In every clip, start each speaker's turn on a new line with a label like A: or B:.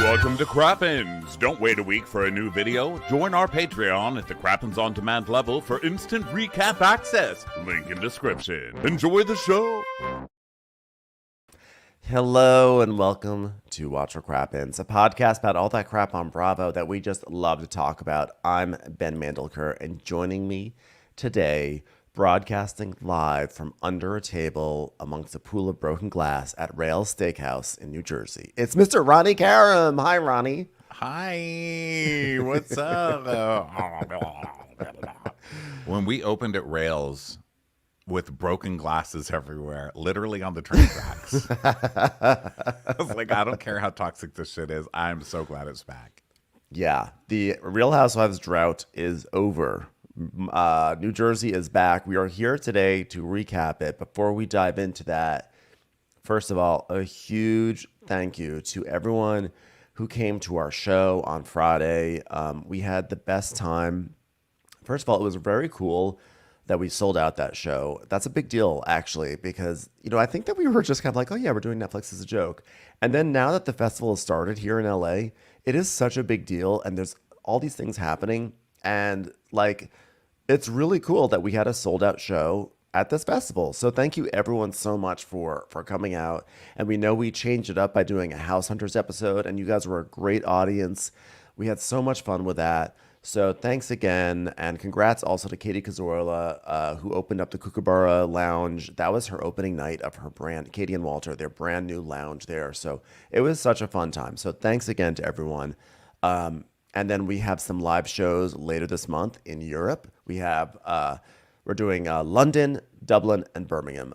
A: Welcome to Crappins. Don't wait a week for a new video. Join our Patreon at the Crappins On Demand level for instant recap access. Link in description. Enjoy the show.
B: Hello and welcome to Watch Our Crappins, a podcast about all that crap on Bravo that we just love to talk about. I'm Ben Mandelker, and joining me today, broadcasting live from under a table amongst a pool of broken glass at Rails Steakhouse in New Jersey, it's Mr. Ronnie Karam. Hi, Ronnie.
C: Hi, what's up? When we opened at Rails with broken glasses everywhere, literally on the train tracks, I was like, I don't care how toxic this shit is. I'm so glad it's back.
B: Yeah, the Real Housewives drought is over. New Jersey is back. We are here today to recap it. Before we dive into that, first of all, a huge thank you to everyone who came to our show on Friday. We had the best time. First of all, it was very cool that we sold out that show. That's a big deal, actually, because, I think that we were just kind of like, oh yeah, we're doing Netflix as a joke. And then now that the festival has started here in LA, it is such a big deal. And there's all these things happening. And it's really cool that we had a sold out show at this festival. So thank you everyone so much for coming out. And we know we changed it up by doing a House Hunters episode, and you guys were a great audience. We had so much fun with that. So thanks again, and congrats also to Katie Cazorla, who opened up the Kookaburra Lounge. That was her opening night of her brand, Katie and Walter, their brand new lounge there. So it was such a fun time. So thanks again to everyone. And then we have some live shows later this month in Europe. We're doing London, Dublin, and Birmingham.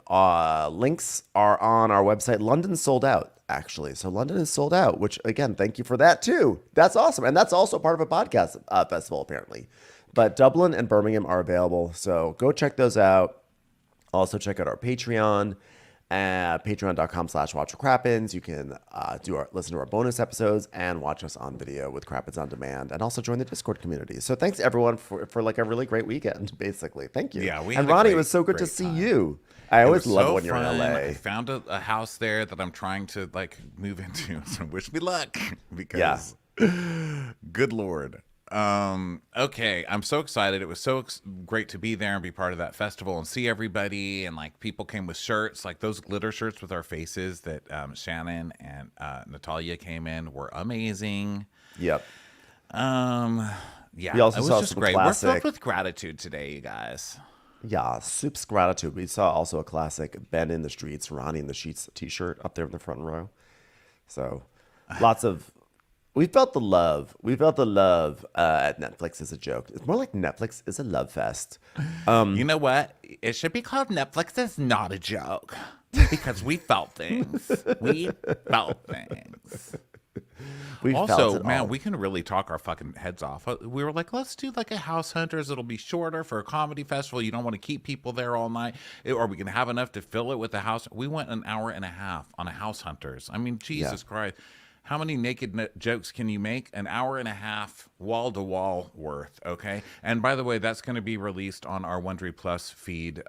B: Links are on our website. London's sold out, actually. So London is sold out, which, again, thank you for that, too. That's awesome. And that's also part of a podcast festival, apparently. But Dublin and Birmingham are available. So go check those out. Also, check out our Patreon at patreon.com/watchforcrappins. You can listen to our bonus episodes and watch us on video with Crappins On Demand, and also join the Discord community. So thanks everyone for a really great weekend, basically. Thank you.
C: Yeah,
B: and Ronnie, it was so good to see you. I always love when you're in LA.
C: I found a house there that I'm trying to move into. So wish me luck, because good Lord. Okay, I'm so excited. It was so great to be there and be part of that festival and see everybody, and people came with shirts, like those glitter shirts with our faces that Shannon and Natalia came in were amazing.
B: Yep.
C: Yeah,
B: we also
C: it was
B: saw
C: just
B: some
C: great.
B: classic...
C: We're filled with gratitude today, you guys.
B: Yeah, soups gratitude. We saw also a classic Ben in the Streets, Ronnie in the Sheets t-shirt up there in the front row. So lots of... We felt the love. We felt the love at Netflix as a joke. It's more like Netflix is a love fest.
C: You know what? It should be called Netflix is not a joke, because we felt things. We felt things. We can really talk our fucking heads off. We were like, let's do a House Hunters. It'll be shorter for a comedy festival. You don't want to keep people there all night. Or we can have enough to fill it with a house. We went an hour and a half on a House Hunters. I mean, Jesus Christ. How many naked jokes can you make? An hour and a half, wall-to-wall worth, okay? And by the way, that's going to be released on our Wondery Plus feed,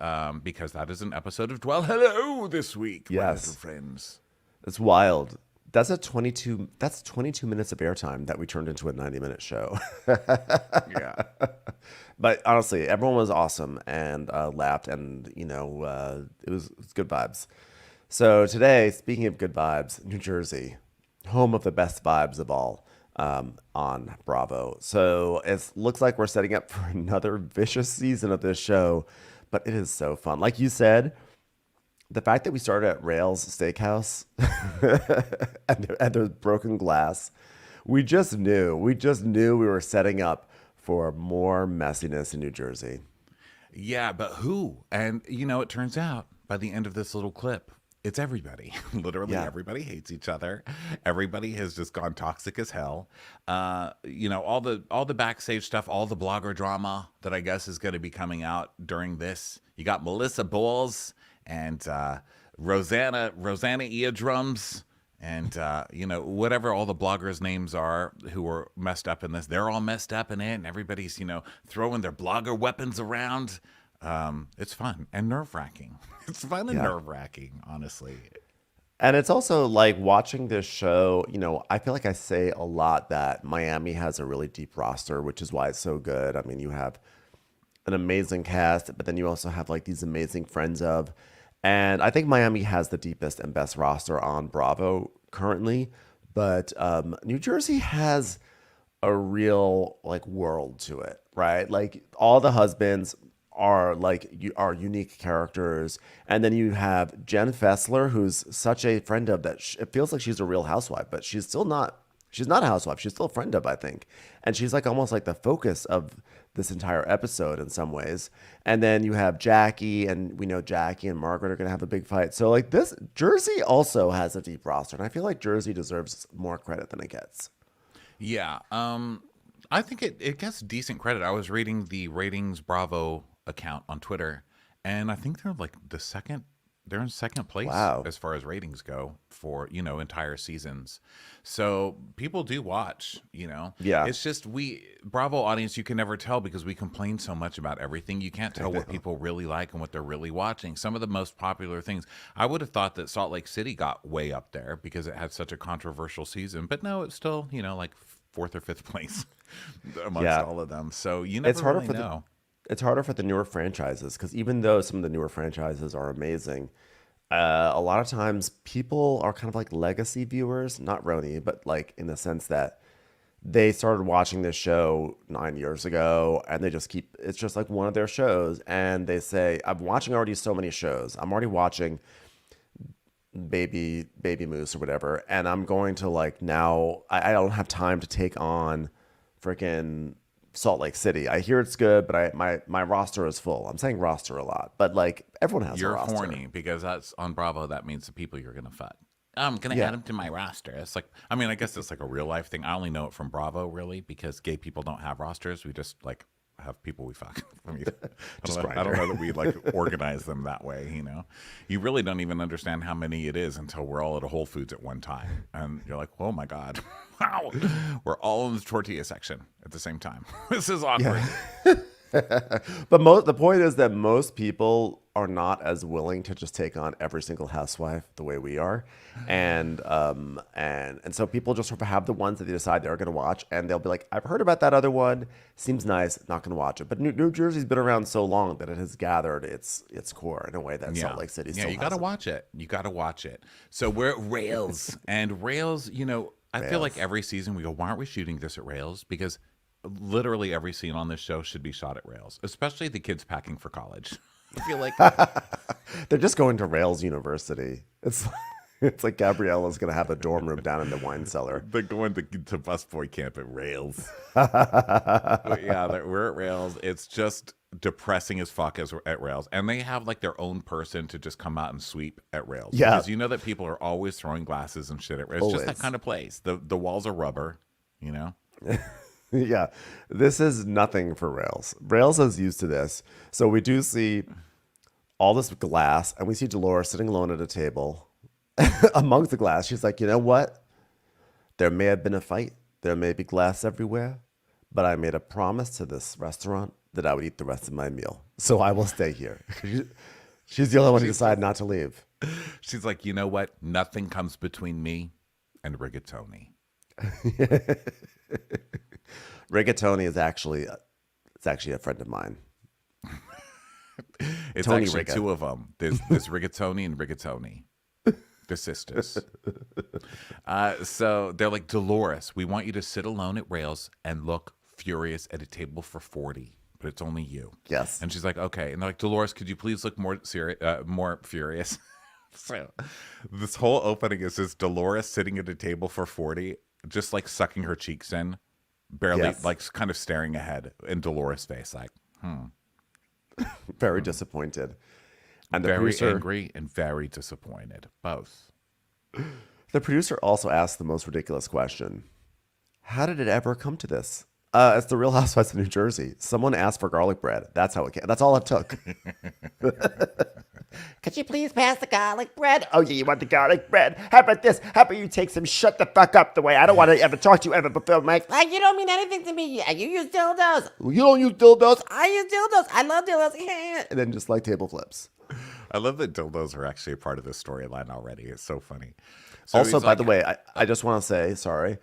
C: because that is an episode of Dwell Hello this week, my little friends.
B: It's wild. That's 22 minutes of airtime that we turned into a 90-minute show.
C: Yeah.
B: But honestly, everyone was awesome and laughed, and, it was good vibes. So today, speaking of good vibes, New Jersey, home of the best vibes of all, on Bravo. So it looks like we're setting up for another vicious season of this show, but it is so fun. Like you said, the fact that we started at Rails Steakhouse and there's broken glass, we just knew we were setting up for more messiness in New Jersey.
C: Yeah, but who? And, it turns out by the end of this little clip, it's everybody. Literally everybody hates each other. Everybody has just gone toxic as hell. All the backstage stuff, all the blogger drama that I guess is going to be coming out during this. You got Melissa Bowles and Rosanna Eardrums and whatever all the bloggers' names are who were messed up in this. They're all messed up in it, and everybody's throwing their blogger weapons around. It's fun and nerve-wracking. It's fun and nerve-wracking, honestly.
B: And it's also like watching this show, I feel like I say a lot that Miami has a really deep roster, which is why it's so good. I mean, you have an amazing cast, but then you also have like these amazing friends of. And I think Miami has the deepest and best roster on Bravo currently. But New Jersey has a real like world to it, right? Like all the husbands are are unique characters, and then you have Jen Fessler, who's such a friend of that. It feels like she's a real housewife, but she's still not. She's not a housewife. She's still a friend of, I think, and she's like almost like the focus of this entire episode in some ways. And then you have Jackie, and we know Jackie and Margaret are gonna have a big fight. So like this, Jersey also has a deep roster, and I feel like Jersey deserves more credit than it gets.
C: Yeah, I think it gets decent credit. I was reading the Ratings Bravo account on Twitter, and I think they're like they're in second place as far as ratings go for entire seasons. So people do watch.
B: Yeah,
C: it's just Bravo audience, you can never tell because we complain so much about everything. You can't tell what people really like and what they're really watching. Some of the most popular things, I would have thought that Salt Lake City got way up there because it had such a controversial season, but no, it's still like fourth or fifth place amongst all of them. So you never really know.
B: It's harder for the newer franchises because even though some of the newer franchises are amazing, a lot of times people are kind of like legacy viewers, not RHONY, but like in the sense that they started watching this show 9 years ago and they just it's just like one of their shows. And they say, I'm watching already so many shows. I'm already watching Baby Moose or whatever. And I'm going to like now, I don't have time to take on freaking Salt Lake City. I hear it's good, but my roster is full. I'm saying roster a lot, but like everyone has a roster.
C: You're horny because that's on Bravo. That means the people you're gonna fuck. I'm gonna add them to my roster. It's like, I mean, I guess it's like a real life thing. I only know it from Bravo really because gay people don't have rosters. We just like have people we fuck. I mean, I don't know that we like organize them that way. You really don't even understand how many it is until we're all at a Whole Foods at one time, and you're like, oh my god. Wow, we're all in the tortilla section at the same time. This is awkward.
B: Yeah. But the point is that most people are not as willing to just take on every single housewife the way we are, and so people just sort of have the ones that they decide they're going to watch, and they'll be like, I've heard about that other one, seems nice, not going to watch it. But New Jersey's been around so long that it has gathered its core in a way that Salt Lake City still
C: you got to watch it. You got to watch it. So we're at Rails, and Rails, I feel like every season we go, why aren't we shooting this at Rails? Because literally every scene on this show should be shot at Rails, especially the kids packing for college. I feel like
B: they're just going to Rails University. It's like Gabriella's going to have a dorm room down in the wine cellar.
C: They're going to busboy camp at Rails. But yeah, we're at Rails. It's just depressing as fuck at Rails. And they have like their own person to just come out and sweep at Rails.
B: Yeah.
C: Because that people are always throwing glasses and shit at Rails. It's just that kind of place. The walls are rubber,
B: Yeah, this is nothing for Rails. Rails is used to this. So we do see all this glass, and we see Dolores sitting alone at a table amongst the glass. She's like, you know what? There may have been a fight. There may be glass everywhere, but I made a promise to this restaurant that I would eat the rest of my meal. So I will stay here. She's the only one who decided not to leave.
C: She's like, you know what? Nothing comes between me and rigatoni.
B: Rigatoni is actually a friend of mine.
C: It's
B: Tony
C: actually
B: Riga.
C: two of them. There's Rigatoni and Rigatoni. They're sisters. So they're like, Dolores, we want you to sit alone at Rails and look furious at a table for 40, but it's only you.
B: Yes.
C: And she's like, okay. And they're like, Dolores, could you please look more furious? So this whole opening is just Dolores sitting at a table for 40, just like sucking her cheeks in. Barely, like kind of staring ahead in Dolores' face, like,
B: Very disappointed. And the
C: very
B: producer,
C: angry and very disappointed. Both.
B: The producer also asked the most ridiculous question. How did it ever come to this? It's the Real Housewives of New Jersey. Someone asked for garlic bread. That's how it came. That's all it took. Could you please pass the garlic bread? Oh, yeah, you want the garlic bread? How about this? How about you take some shut the fuck up the way I don't want to ever talk to you ever before Mike?
D: Like, you don't mean anything to me. You use dildos.
B: You don't use dildos?
D: I use dildos. I love dildos.
B: And then just like table flips.
C: I love that dildos are actually a part of this storyline already. It's so funny. So
B: also, by the way, I just want to say, sorry.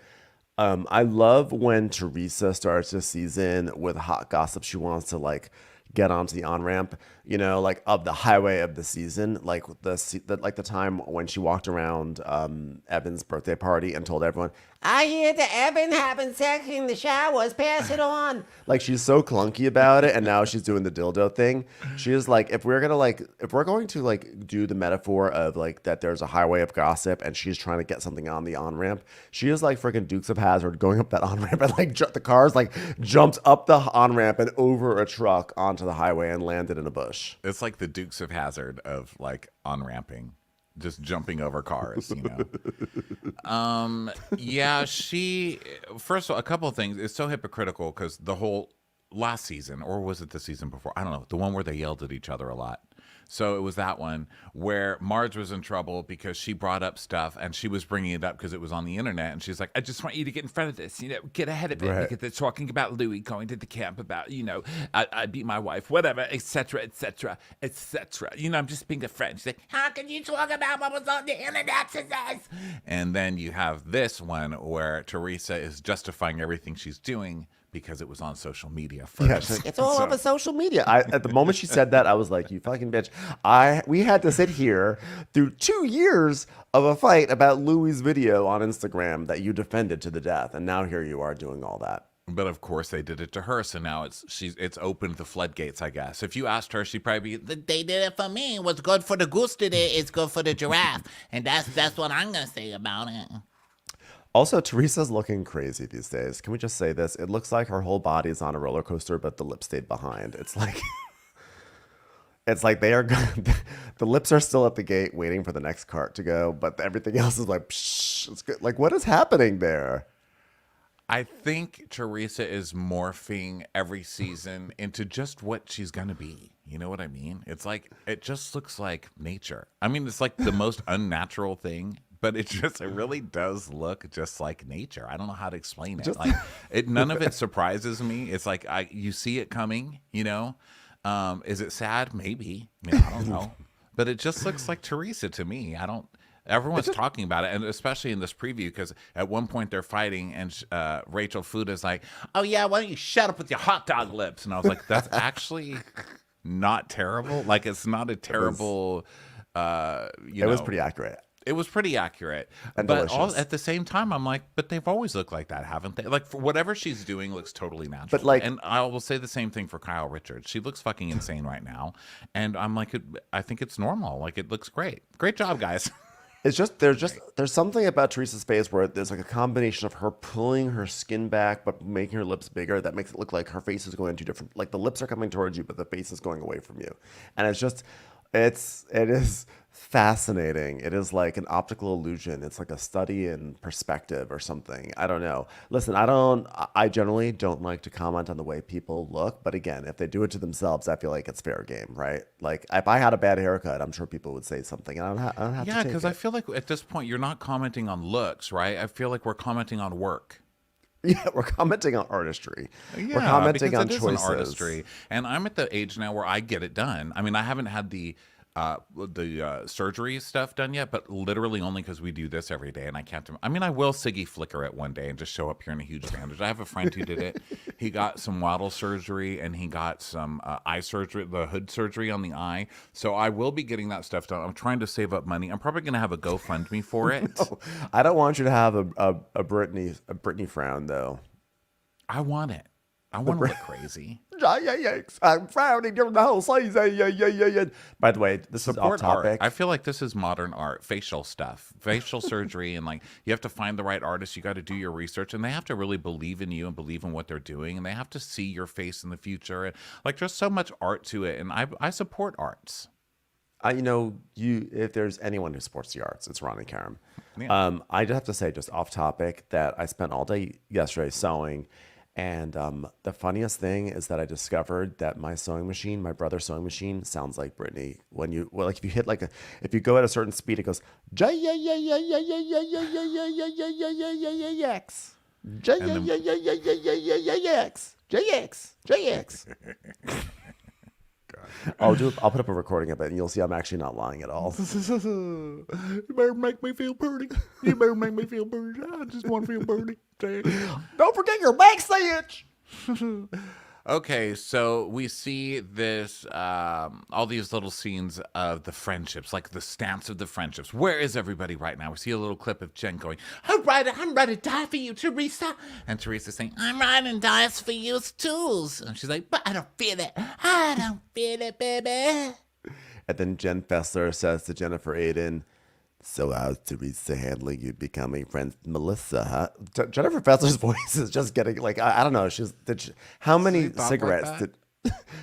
B: I love when Teresa starts this season with hot gossip. She wants to like get onto the on-ramp, like of the highway of the season, like the time when she walked around Evan's birthday party and told everyone,
D: I hear that Evan having sex in the showers. Pass it on.
B: like she's so clunky about it, and now she's doing the dildo thing. She is like, if we're going to like do the metaphor of like that there's a highway of gossip and she's trying to get something on the on-ramp, she is like freaking Dukes of Hazzard going up that on-ramp and like the cars like jumped up the on-ramp and over a truck onto the highway and landed in a bush.
C: It's like the Dukes of Hazzard of like on-ramping. Just jumping over cars, Yeah, first of all, a couple of things. It's so hypocritical because the whole last season, or was it the season before? I don't know. The one where they yelled at each other a lot. So it was that one where Marge was in trouble because she brought up stuff and she was bringing it up because it was on the internet. And she's like, I just want you to get in front of this, get ahead of it.
B: Right.
C: Because they're talking about Louis going to the camp about, I beat my wife, whatever, etc., etc., etc. I'm just being a friend. She's like, how can you talk about what was on the internet today? And then you have this one where Teresa is justifying everything she's doing because it was on social media first.
B: Yeah,
D: It's all over social media.
B: At the moment she said that, I was like, you fucking bitch. We had to sit here through 2 years of a fight about Louis' video on Instagram that you defended to the death. And now here you are doing all that.
C: But of course they did it to her, so now it's opened the floodgates, I guess. If you asked her, she'd probably be,
D: They did it for me. What's good for the goose today is good for the giraffe. And that's what I'm going to say about it.
B: Also, Teresa's looking crazy these days. Can we just say this? It looks like her whole body is on a roller coaster, but the lips stayed behind. It's like, they are, the lips are still at the gate waiting for the next cart to go, but everything else is like, psh, it's good. Like, what is happening there?
C: I think Teresa is morphing every season into just what she's going to be. You know what I mean? It's like, it just looks like nature. I mean, it's like the most unnatural thing. But it really does look just like nature. I don't know how to explain it. None of it surprises me. It's like you see it coming, Is it sad? Maybe. I don't know. But it just looks like Teresa to me. Everyone's talking about it, and especially in this preview, because at one point they're fighting, and Rachel Fuda's like, "Oh yeah, why don't you shut up with your hot dog lips?" And I was like, "That's actually not terrible. Like it's not a terrible." It
B: was pretty accurate.
C: It was pretty accurate.
B: And
C: but
B: delicious.
C: at the same time, I'm like, but they've always looked like that, haven't they? Like, for whatever she's doing looks totally natural.
B: But like,
C: and I will say the same thing for Kyle Richards. She looks fucking insane right now. And I'm like, I think it's normal. Like, it looks great. Great job, guys.
B: it's just there's something about Teresa's face where there's like a combination of her pulling her skin back but making her lips bigger that makes it look like her face is going in two different, like the lips are coming towards you but the face is going away from you. And it is fascinating. It is like an optical illusion. It's like a study in perspective or something. I don't know. Listen, I generally don't like to comment on the way people look, but again, if they do it to themselves, I feel like it's fair game, right? Like if I had a bad haircut, I'm sure people would say something, and I don't have to take it.
C: Yeah, because I feel like at this point you're not commenting on looks, right? I feel like we're commenting on work.
B: Yeah, we're commenting on artistry.
C: Yeah,
B: we're commenting on
C: choices.
B: choices.
C: An artistry. And I'm at the age now where I get it done. I mean, I haven't had the surgery stuff done yet, but literally only because we do this every day, and I can't. I mean, I will Siggy flicker it one day and just show up here in a huge bandage. I have a friend who did it. He got some waddle surgery and he got some eye surgery, the hood surgery on the eye. So I will be getting that stuff done. I'm trying to save up money. I'm probably going to have a GoFundMe for it.
B: No, I don't want you to have a Britney frown though.
C: I want it. I want to look crazy.
B: I'm frowning during the whole season. By the way, this is off topic.
C: Art. I feel like this is modern art, facial stuff, facial surgery, and like you have to find the right artist. You got to do your research, and they have to really believe in you and believe in what they're doing, and they have to see your face in the future. And like, there's so much art to it, and I support arts.
B: If there's anyone who supports the arts, it's Ron and Karen.
C: Yeah.
B: I just have to say, just off topic, that I spent all day yesterday sewing. And the funniest thing is that I discovered that my brother's sewing machine sounds like Britney. If you hit if you go at a certain speed, it goes J-X. I'll put up a recording of it, and you'll see I'm actually not lying at all.
C: You better make me feel pretty. You better make me feel pretty. I just want to feel pretty.
B: Don't forget your backstage.
C: Okay, so we see this, all these little scenes of the friendships, like the stamps of the friendships. Where is everybody right now? We see a little clip of Jen going, I'm ready to die for you, Teresa. And Teresa saying, I'm ready to die for you too. And she's like, but I don't feel it. I don't feel it, baby.
B: And then Jen Fessler says to Jennifer Aiden, so how's Teresa handling you becoming friends with Melissa, huh? Jennifer Fessler's voice is just getting like, I don't know. How many cigarettes did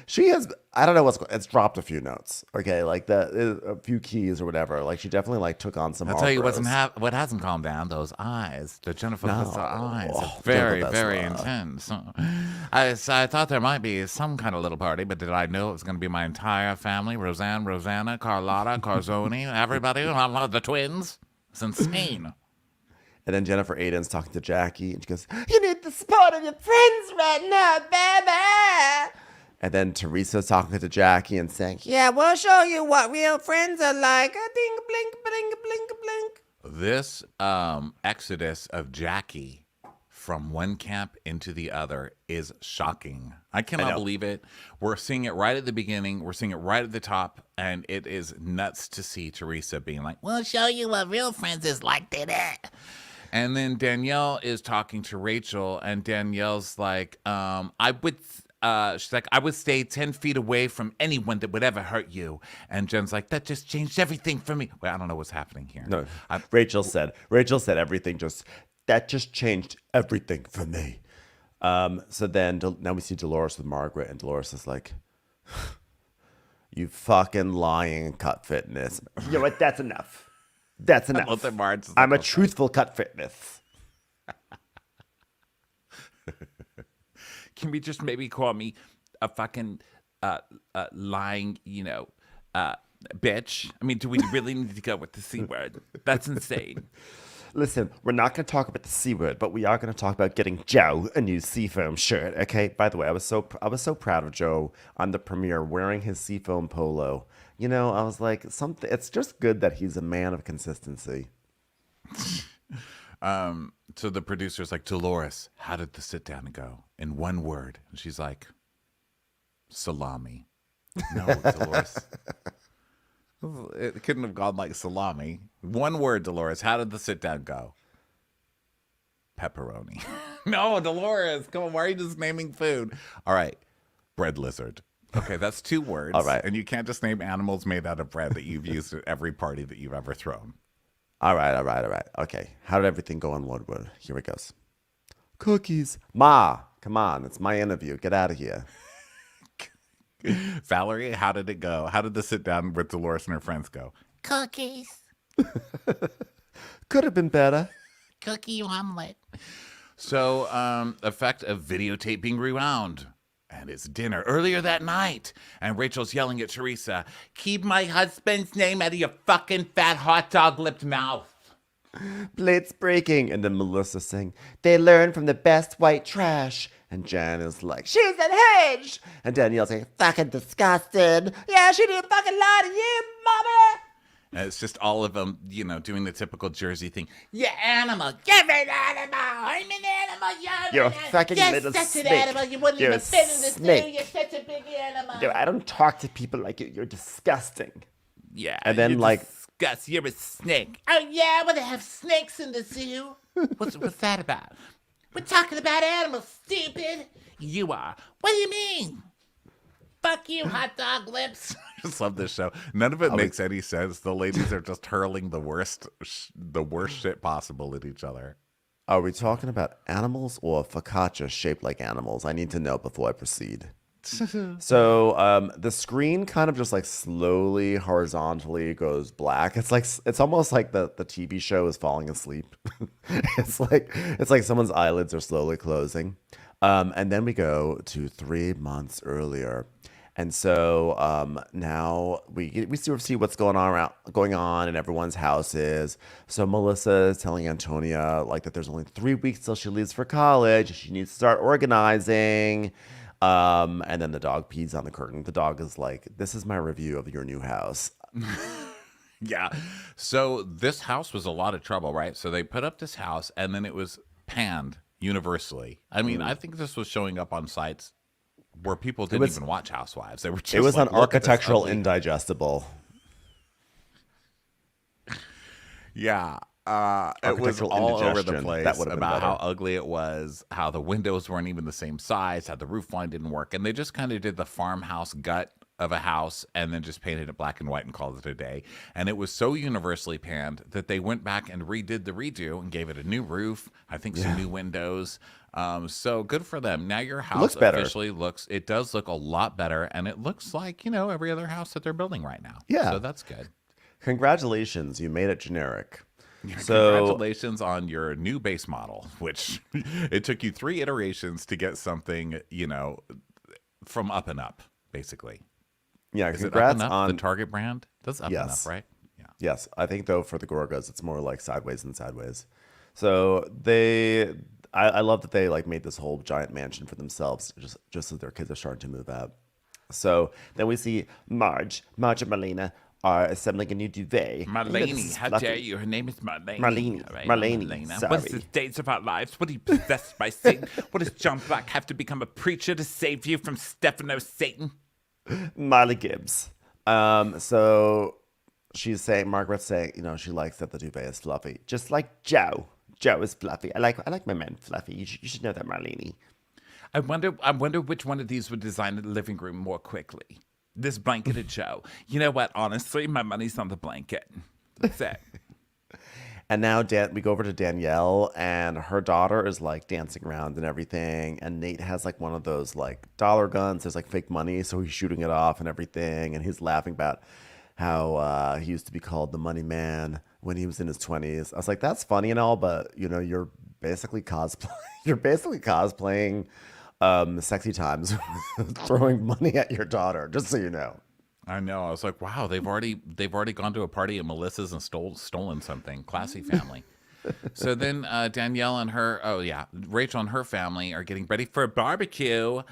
B: she has? I don't know it's dropped a few notes. Okay. Like a few keys or whatever. Like she definitely like took on some.
C: I'll tell you what hasn't calmed down, those eyes. The Jennifer Fessler eyes are very, very intense. I thought there might be some kind of little party, but did I know it was going to be my entire family? Rosanna, Carlotta, Carzoni, everybody, the twins. It's insane.
B: And then Jennifer Aiden's talking to Jackie, and she goes, you need the support of your friends right now, baby. And then Teresa's talking to Jackie and saying, yeah, we'll show you what real friends are like. Ding, blink, blink, blink, blink.
C: This exodus of Jackie from one camp into the other is shocking. I cannot believe it. We're seeing it right at the beginning. We're seeing it right at the top. And it is nuts to see Teresa being like,
D: we'll show you what real friends is like, baby.
C: And then Danielle is talking to Rachel, and Danielle's like, she's like, I would stay 10 feet away from anyone that would ever hurt you. And Jen's like, that just changed everything for me. Well, I don't know what's happening here.
B: No, Rachel said everything that just changed everything for me. So then now we see Dolores with Margaret, and Dolores is like, you fucking lying cut fitness. You know what? That's enough. That's enough. I'm a truthful cut fitness.
C: Can we just maybe call me a fucking lying, bitch? I mean, do we really need to go with the C word? That's insane.
B: Listen, we're not going to talk about the C word, but we are going to talk about getting Joe a new Seafoam shirt. Okay. By the way, I was so proud of Joe on the premiere wearing his Seafoam polo. You know, I was like, it's just good that he's a man of consistency.
C: So the producer's like, Dolores, how did the sit down go? In one word. And she's like, salami. No, Dolores. It couldn't have gone like salami. One word, Dolores. How did the sit down go? Pepperoni. No, Dolores. Come on. Why are you just naming food? All right. Bread lizard. Okay, that's 2 words.
B: All right.
C: And you can't just name animals made out of bread that you've used at every party that you've ever thrown.
B: All right. Okay. How did everything go on Woodward? Here it goes. Cookies. Ma, come on. It's my interview. Get out of here.
C: Valerie, how did it go? How did the sit down with Dolores and her friends go?
D: Cookies.
B: Could have been better.
D: Cookie omelet.
C: So, effect of videotape being rewound. And it's dinner earlier that night. And Rachel's yelling at Teresa, keep my husband's name out of your fucking fat hot dog lipped mouth.
B: Plates breaking. And then Melissa saying, they learn from the best white trash. And Jan is like, she's unhinged. And Danielle's saying, fucking disgusted. Yeah, she didn't fucking lie to you, mommy.
C: And it's just all of them, doing the typical Jersey thing.
D: You're animal. You're an animal. I'm an animal.
B: You're a fucking little snake.
D: An animal. You wouldn't
B: You're
D: even fit in the
B: snake.
D: zoo. You're such a big animal.
B: Dude, I don't talk to people like you. You're disgusting.
C: Yeah.
B: And then
C: disgust. You're a snake.
D: Oh, yeah? Well, they have snakes in the zoo.
C: What's that about?
D: We're talking about animals, stupid.
C: You are.
D: What do you mean? Fuck you, hot dog lips.
C: I just love this show. None of it makes any sense. The ladies are just hurling the worst shit possible at each other.
B: Are we talking about animals or focaccia shaped like animals? I need to know before I proceed. So the screen kind of just like slowly horizontally goes black. It's almost like the TV show is falling asleep. It's like someone's eyelids are slowly closing. And then we go to 3 months earlier. And so now we sort of see what's going on in everyone's houses. So Melissa is telling Antonia that there's only 3 weeks till she leaves for college. She needs to start organizing. And then the dog pees on the curtain. The dog is like, "This is my review of your new house."
C: Yeah. So this house was a lot of trouble, right? So they put up this house and then it was panned universally. I mean, I think this was showing up on sites where people didn't even watch Housewives. They were just
B: It was
C: like,
B: an
C: "Look at this
B: architectural
C: ugly-"
B: indigestible.
C: Yeah. It was
B: Architectural
C: all over the
B: indigestion.
C: place
B: That would have been
C: about how
B: better.
C: ugly it was, how the windows weren't even the same size, how the roof line didn't work. And they just kind of did the farmhouse gut of a house and then just painted it black and white and called it a day. And it was so universally panned that they went back and redid the redo and gave it a new roof, I think some new windows. So good for them. Now your house
B: looks better.
C: officially it does look a lot better. And it looks like, every other house that they're building right now.
B: Yeah.
C: So that's good.
B: Congratulations, you made it generic.
C: Congratulations on your new base model, which it took you 3 iterations to get something, from Up and Up, basically.
B: Yeah,
C: Is it Up
B: congrats
C: and Up,
B: on
C: the Target brand? That's Up and Up,
B: Yes.
C: right? Yeah.
B: Yes, I think though for the Gorgas, it's more like sideways and sideways. So I love that they like made this whole giant mansion for themselves, just as their kids are starting to move out. So then we see Marge and Marlena are assembling a new duvet.
C: Marlene, how dare you? Her name is Marlene.
B: Marlene, sorry.
C: What's the dates of our lives? What are you possessed by Satan? What does John Black have to become a preacher to save you from Stefano Satan?
B: Marley Gibbs. So she's saying, Margaret's saying, she likes that the duvet is fluffy, just like Joe. Joe is fluffy. I like my men fluffy. You should know that, Marlene.
C: I wonder which one of these would design the living room more quickly. This blanketed Joe. You know what? Honestly, my money's on the blanket. That's it.
B: And now we go over to Danielle, and her daughter is like dancing around and everything. And Nate has like one of those like dollar guns. There's like fake money, so he's shooting it off and everything. And he's laughing about how he used to be called the money man when he was in his 20s. I was like, that's funny and all, but you're basically cosplaying. You're basically cosplaying sexy times, throwing money at your daughter. Just so you know.
C: I know. I was like, wow, they've already gone to a party at Melissa's and stolen something. Classy family. So then Danielle and Rachel and her family are getting ready for a barbecue.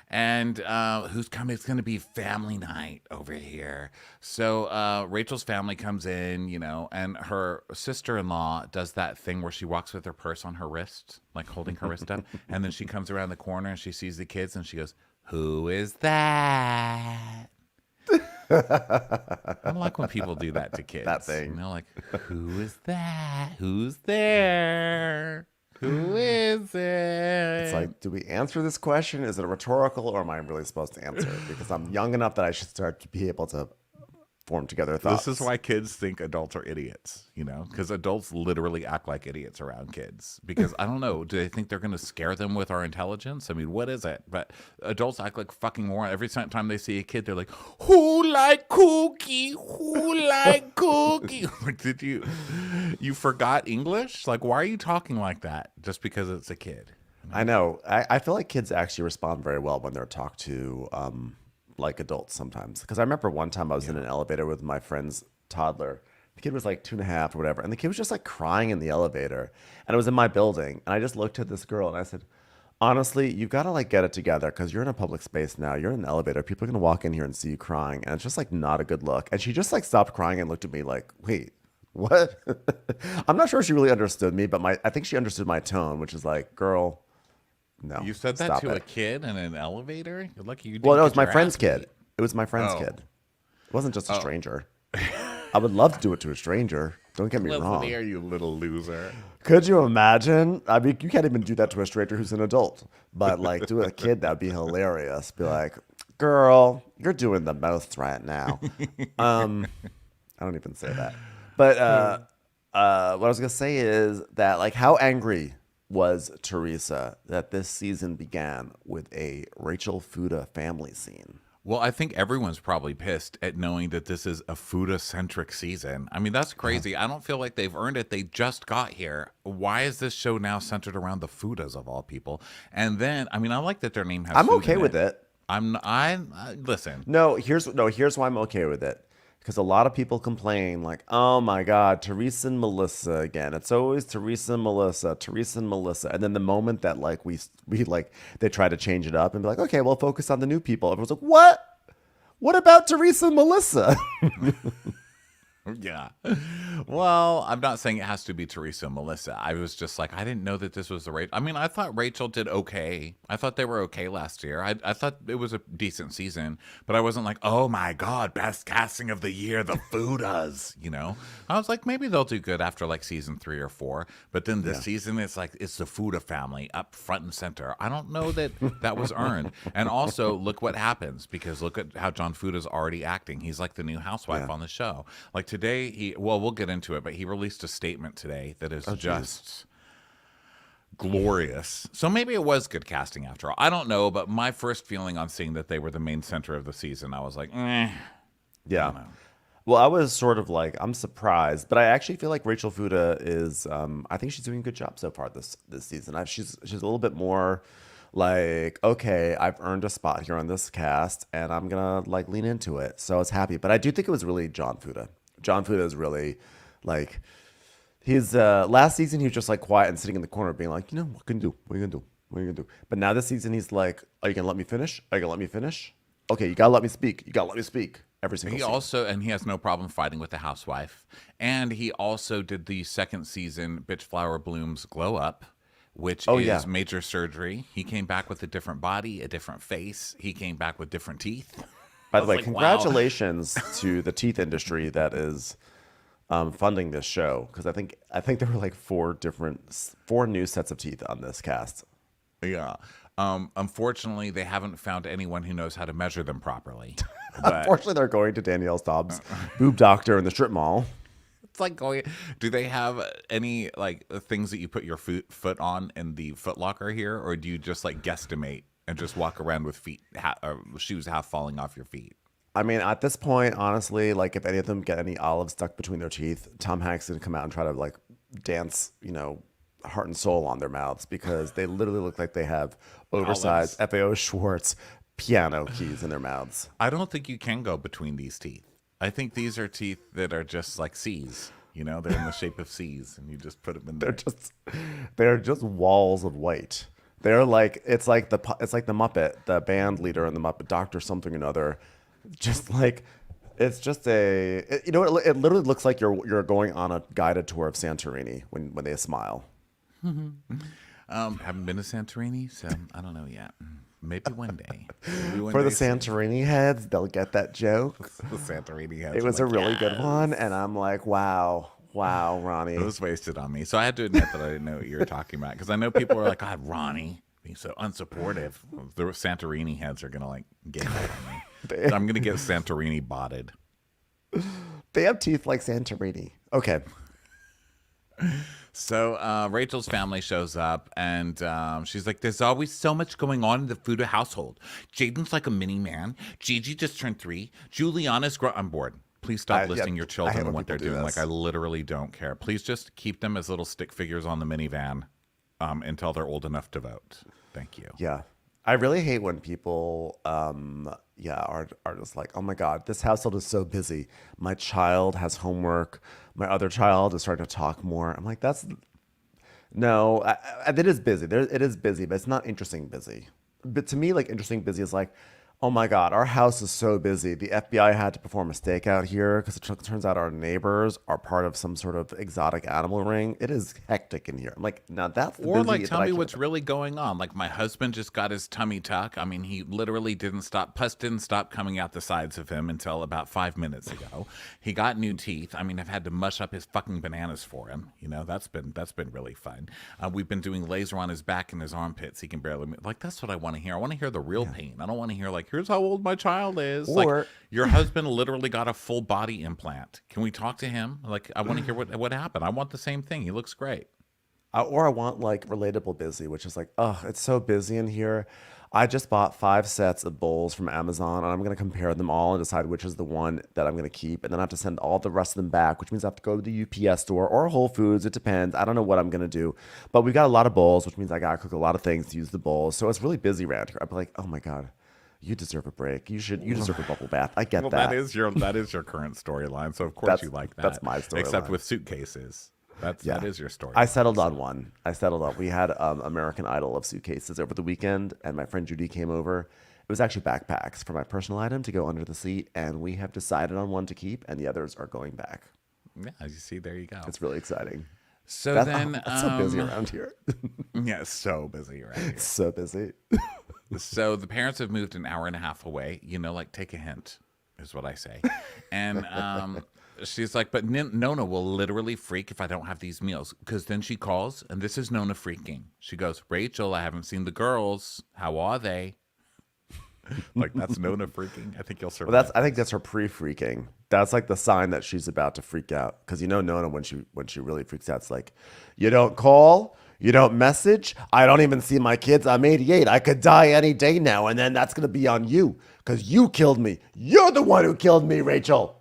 C: And who's coming? It's going to be family night over here. So Rachel's family comes in, and her sister-in-law does that thing where she walks with her purse on her wrist, like holding her wrist up. And then she comes around the corner and she sees the kids and she goes, "Who is that?" I don't like when people do that to kids.
B: That thing.
C: And they're like, "Who is that? Who's there? Who is it?"
B: It's like, do we answer this question? Is it rhetorical, or am I really supposed to answer it? Because I'm young enough that I should start to be able to form together thoughts.
C: This is why kids think adults are idiots, because adults literally act like idiots around kids. Because I don't know, do they think they're going to scare them with our intelligence? I mean, what is it? But adults act like fucking morons. Every time they see a kid, they're like, "Who like cookie? Who like cookie?" Like, did you forgot English? Like, why are you talking like that just because it's a kid?
B: I know. I feel like kids actually respond very well when they're talked to like adults sometimes. Because I remember one time I was in an elevator with my friend's toddler. The kid was like 2.5 or whatever. And the kid was just like crying in the elevator. And it was in my building. And I just looked at this girl and I said, honestly, you've got to like get it together because you're in a public space now. You're in an elevator. People are going to walk in here and see you crying. And it's just like not a good look. And she just like stopped crying and looked at me like, wait, what? I'm not sure she really understood me, but I think she understood my tone, which is like, girl, no.
C: You said that
B: stop
C: to
B: it.
C: a kid in an elevator? You're lucky you didn't.
B: Well, no, it was
C: get
B: my
C: your
B: friend's
C: ass
B: kid.
C: beat.
B: It was my friend's
C: Oh.
B: kid. It wasn't just a stranger. I would love to do it to a stranger. Don't get me
C: Listen
B: wrong.
C: here, you little loser.
B: Could you imagine? I mean, you can't even do that to a stranger who's an adult. But like, to a kid, that'd be hilarious. Be like, girl, you're doing the most right now. I don't even say that. But what I was gonna say is that like, how angry was Teresa that this season began with a Rachel Fuda family scene?
C: Well, I think everyone's probably pissed at knowing that this is a Fuda-centric season. I mean, that's crazy. I don't feel like they've earned it. They just got here. Why is this show now centered around the Fudas of all people? And then, I mean, I like that their name has
B: I'm
C: food
B: okay
C: in
B: with it.
C: I listen.
B: No, here's why I'm okay with it. because a lot of people complain like, oh my God, Teresa and Melissa again. It's always Teresa and Melissa, Teresa and Melissa. And then the moment that like we like they try to change it up and be like, okay, we'll focus on the new people. Everyone's like, what? What about Teresa and Melissa?
C: Yeah. Well, I'm not saying it has to be Teresa and Melissa. I was just like, I didn't know that this was the Rachel. I mean, I thought Rachel did okay. I thought they were okay last year. I thought it was a decent season, but I wasn't like, oh my God, best casting of the year, the Foodas, you know? I was like, maybe they'll do good after like season 3 or 4. But then this season, it's like, it's the Fuda family up front and center. I don't know that that was earned. And also, look what happens, because look at how John Fuda's already acting. He's like the new housewife on the show. Like today, we'll get into it, but he released a statement today that is just glorious. So maybe it was good casting after all. I don't know, but my first feeling on seeing that they were the main center of the season, I was like,
B: Yeah. Well, I was sort of like, I'm surprised, but I actually feel like Rachel Fuda is, I think she's doing a good job so far this season. She's a little bit more like, okay, I've earned a spot here on this cast, and I'm gonna like lean into it. So I was happy, but I do think it was really John Fuda. John Fuda is really like, his last season he was just like quiet and sitting in the corner being like, you know, what can you do? What are you gonna do? What are you gonna do? But now this season he's like, are you gonna let me finish? Are you gonna let me finish? Okay, you gotta let me speak. You gotta let me speak. Every single season.
C: Also, and he has no problem fighting with the housewife. And he also did the second season, Bitch Flower Bloom's Glow Up, which is major surgery. He came back with a different body, a different face. He came back with different teeth.
B: By the way, congratulations to the teeth industry that is funding this show, because I think there were like 4 new sets of teeth on this cast.
C: Yeah. Unfortunately, they haven't found anyone who knows how to measure them properly. But
B: unfortunately, they're going to Danielle Staub's boob doctor in the strip mall.
C: It's like going. Do they have any like things that you put your foot on in the Foot Locker here, or do you just like guesstimate and just walk around with shoes half falling off your feet?
B: I mean, at this point, honestly, like if any of them get any olives stuck between their teeth, Tom Hanks is gonna come out and try to like dance, you know, heart and soul on their mouths, because they literally look like they have oversized FAO Schwartz piano keys in their mouths.
C: I don't think you can go between these teeth. I think these are teeth that are just like C's. You know, they're in the shape of C's, and you just put them in there.
B: They're just walls of white. They're like it's like the Muppet, the band leader in the Muppet, Doctor something or another. Just like it's just it literally looks like you're going on a guided tour of Santorini when they smile.
C: Haven't been to Santorini, so I don't know yet. Maybe one day.
B: For the Santorini heads, they'll get that joke.
C: The Santorini heads.
B: It was a really good one, and I'm like, wow, Ronnie.
C: It was wasted on me. So I had to admit that I didn't know what you were talking about, because I know people were like, God, Ronnie, being so unsupportive. The Santorini heads are going to like get on me. So I'm going to get Santorini botted.
B: They have teeth like Santorini. Okay.
C: So Rachel's family shows up, and she's like, there's always so much going on in the Fuda household. Jaden's like a mini man. Gigi just turned 3. Juliana's I'm bored. Please stop listing your children and what they're doing. Like, I literally don't care. Please just keep them as little stick figures on the minivan until they're old enough to vote. Thank you.
B: Yeah. I really hate when people are just like, oh my God, this household is so busy. My child has homework. My other child is starting to talk more. I'm like, it is busy. It is busy, but it's not interesting busy. But to me, like interesting busy is like, oh my God, our house is so busy. The FBI had to perform a stakeout here because it turns out our neighbors are part of some sort of exotic animal ring. It is hectic in here. I'm like, now that's the
C: Or
B: busy
C: like,
B: that
C: tell
B: I
C: me
B: care
C: what's
B: about.
C: really going on. Like, my husband just got his tummy tuck. I mean, he literally pus didn't stop coming out the sides of him until about 5 minutes ago. He got new teeth. I mean, I've had to mush up his fucking bananas for him. You know, that's been really fun. We've been doing laser on his back and his armpits. He can barely move. Like, that's what I want to hear. I want to hear the real pain. I don't want to hear like, here's how old my child is.
B: Or-
C: like, your husband literally got a full body implant. Can we talk to him? Like, I want to hear what happened. I want the same thing. He looks great.
B: Or I want like relatable busy, which is like, oh, it's so busy in here. I just bought 5 sets of bowls from Amazon, and I'm going to compare them all and decide which is the one that I'm going to keep. And then I have to send all the rest of them back, which means I have to go to the UPS store or Whole Foods. It depends. I don't know what I'm going to do. But we've got a lot of bowls, which means I got to cook a lot of things to use the bowls. So it's really busy around here. I'd be like, oh my God, You deserve a break. You deserve a bubble bath. I get
C: Well,
B: that.
C: that is your current storyline. So of course you like that.
B: That's my storyline.
C: Except with suitcases. That is your story.
B: I settled on one. We had American Idol of suitcases over the weekend, and my friend Judy came over. It was actually backpacks for my personal item to go under the seat, and we have decided on one to keep, and the others are going back.
C: Yeah, as you see, there you go.
B: It's really exciting.
C: So
B: That's so busy around here.
C: Yeah, so busy right here.
B: So busy.
C: So the parents have moved an hour and a half away. Like, take a hint, is what I say. And she's like, but Nona will literally freak if I don't have these meals. Because then she calls, and this is Nona freaking. She goes, Rachel, I haven't seen the girls. How are they? Like, that's Nona freaking. I think you'll survive.
B: Well, I think that's her pre-freaking. That's like the sign that she's about to freak out. Because Nona, when she really freaks out, it's like, you don't call, you don't message, I don't even see my kids. I'm 88. I could die any day now, and then that's gonna be on you because you killed me. You're the one who killed me, Rachel.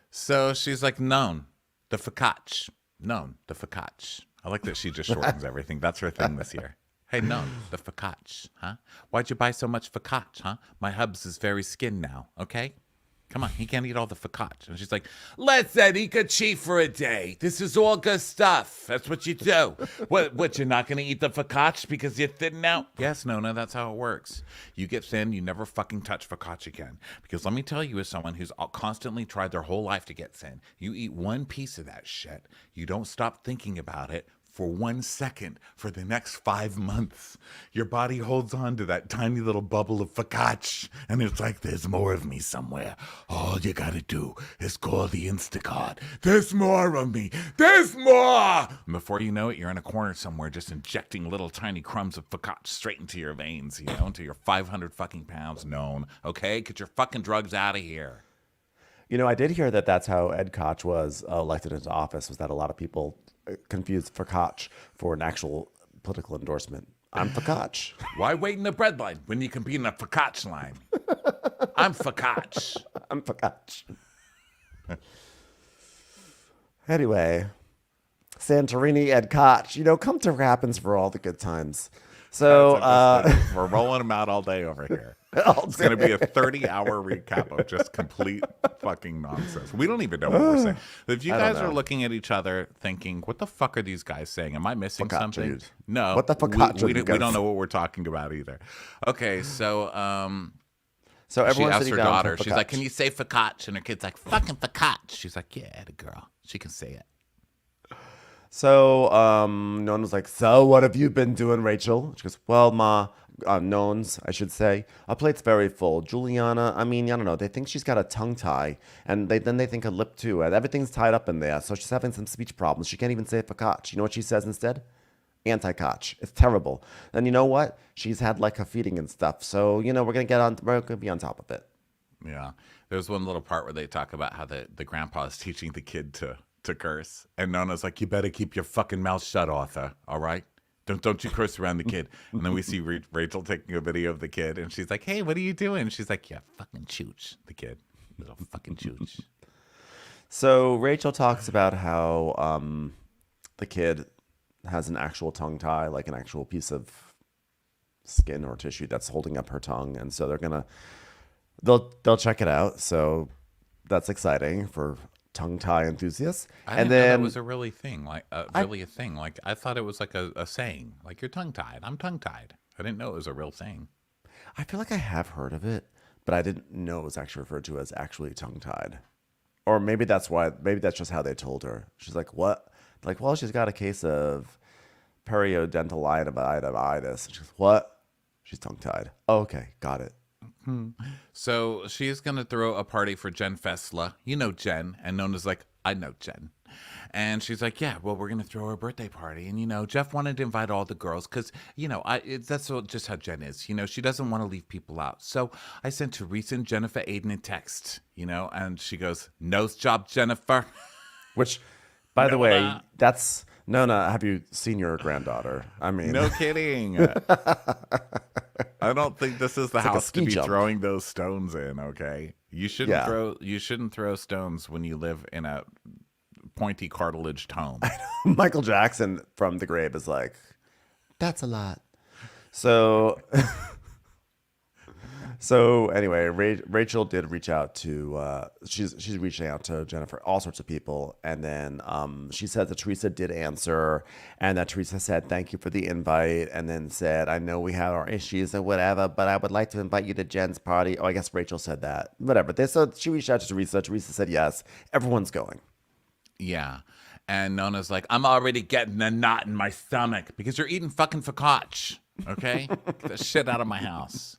C: So she's like, known the Focaccia. Known the Focaccia. I like that she just shortens everything. That's her thing this year. Hey, no, the Focaccia, huh? Why'd you buy so much Focaccia, huh? My hubs is very skin now, okay? Come on, he can't eat all the Focaccia. And she's like, let's eat a cheat for a day. This is all good stuff. That's what you do. What, you're not going to eat the Focaccia because you're thin now? Yes, Nona, that's how it works. You get thin, you never fucking touch Focaccia again. Because let me tell you, as someone who's constantly tried their whole life to get thin, you eat one piece of that shit, you don't stop thinking about it for 1 second for the next 5 months. Your body holds on to that tiny little bubble of Focaccia, and it's like, there's more of me somewhere. All you gotta do is call the Instacart. There's more of me. There's more! And before you know it, you're in a corner somewhere just injecting little tiny crumbs of Focaccia straight into your veins, into your 500 fucking pounds known. Okay? Get your fucking drugs out of here.
B: I did hear that that's how Ed Koch was elected into office, was that a lot of people confused Focaccia for an actual political endorsement. I'm Focaccia.
C: Why wait in the bread line when you can be in the Focaccia line? I'm Focaccia.
B: I'm Focaccia. Anyway, Santorini, Ed Koch, come to Rappins for all the good times. So
C: we're rolling them out all day over here. It's going to be a 30-hour recap of just complete fucking nonsense. We don't even know what we're saying. If you guys are looking at each other thinking, what the fuck are these guys saying? Am I missing something?
B: Dude.
C: No.
B: What the fuck?
C: We don't know what we're talking about either. Okay, so
B: everyone
C: she asked her daughter, she's like,
D: can you say Focaccia? And her kid's like, fucking Focaccia. She's like, yeah, the girl. She can say it.
B: So Noan was like, so what have you been doing, Rachel? She goes, well, Ma, Noan's, I should say. Our plate's very full. Juliana, I don't know. They think she's got a tongue tie, and then they think a lip too. And everything's tied up in there, so she's having some speech problems. She can't even say Focaccia. You know what she says instead? Anti-Koch. It's terrible. And you know what? She's had like her feeding and stuff. So, we're gonna be on top of it.
C: Yeah. There's one little part where they talk about how the grandpa is teaching the kid to curse, and Nona's like, you better keep your fucking mouth shut, Arthur, all right? Don't you curse around the kid. And then we see Rachel taking a video of the kid, and she's like, hey, what are you doing? She's like, yeah, fucking chooch, the kid. Little fucking chooch.
B: So Rachel talks about how the kid has an actual tongue tie, like an actual piece of skin or tissue that's holding up her tongue, and so they'll check it out. So that's exciting for tongue tie enthusiasts.
C: I didn't know that was a really thing, like a thing. Like, I thought it was like a saying, like, you're tongue tied. I'm tongue tied. I didn't know it was a real thing.
B: I feel like I have heard of it, but I didn't know it was actually referred to as actually tongue tied. Or maybe that's just how they told her. She's like, what? Like, well, she's got a case of periodontal-itis. She's like, what? She's tongue tied. Oh, okay, got it.
C: So she's going to throw a party for Jen Fessler. You know Jen. And Nona's like, I know Jen. And she's like, yeah, well, we're going to throw her birthday party. And, Jeff wanted to invite all the girls because, that's just how Jen is. She doesn't want to leave people out. So I sent Teresa and Jennifer Aiden a text, and she goes, nose job, Jennifer.
B: Which, by the way, that's... Nona, have you seen your granddaughter?
C: No kidding. I don't think this is the house to be throwing those stones in. Okay, you shouldn't throw stones when you live in a pointy cartilaged home.
B: Michael Jackson from the grave is like, that's a lot. So So anyway, Rachel did reach out to she's reaching out to Jennifer, all sorts of people, and then she said that Teresa did answer, and that Teresa said thank you for the invite, and then said I know we have our issues and whatever, but I would like to invite you to Jen's party. Oh, I guess Rachel said that. Whatever. So she reached out to Teresa. Teresa said yes. Everyone's going.
C: Yeah. And Nona's like, I'm already getting a knot in my stomach because you're eating fucking focaccia. Okay, get the shit out of my house.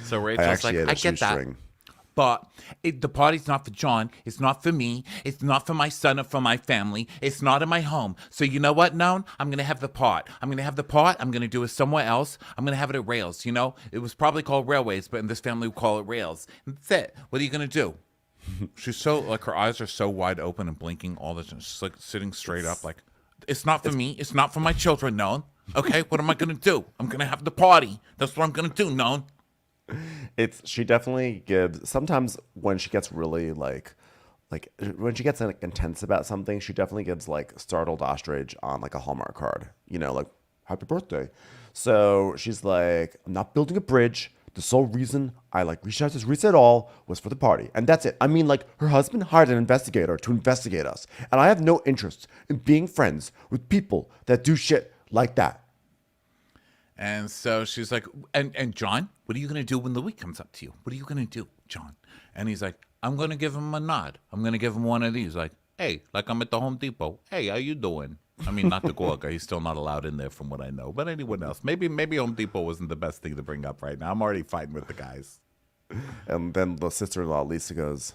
C: So Rachel's like, I get that. But the party's not for John. It's not for me. It's not for my son or for my family. It's not in my home. So you know what, Noan? I'm going to have the part. I'm going to do it somewhere else. I'm going to have it at Rails. You know, it was probably called Railways, but in this family we call it Rails. And that's it. What are you going to do? She's so, like, her eyes are so wide open and blinking all the time. She's like sitting straight up like, it's not for me. It's not for my children, Noan. Okay, what am I going to do? I'm going to have the party. That's what I'm going to do, Noan.
B: She definitely gives, sometimes when she gets really like when she gets intense about something, she definitely gives like startled ostrich on like a Hallmark card, you know, like happy birthday. So she's like, I'm not building a bridge. The sole reason I like reached out to Teresa at all was for the party. And that's it. I mean, like, her husband hired an investigator to investigate us. And I have no interest in being friends with people that do shit like that.
C: And so she's like, and John, what are you going to do when Louis comes up to you? What are you going to do, John? And he's like, I'm going to give him a nod. I'm going to give him one of these. Like, hey, like I'm at the Home Depot. Hey, how you doing? I mean, not the Gorga. He's still not allowed in there from what I know. But anyone else. Maybe Home Depot wasn't the best thing to bring up right now. I'm already fighting with the guys.
B: And then the sister-in-law, Lisa, goes,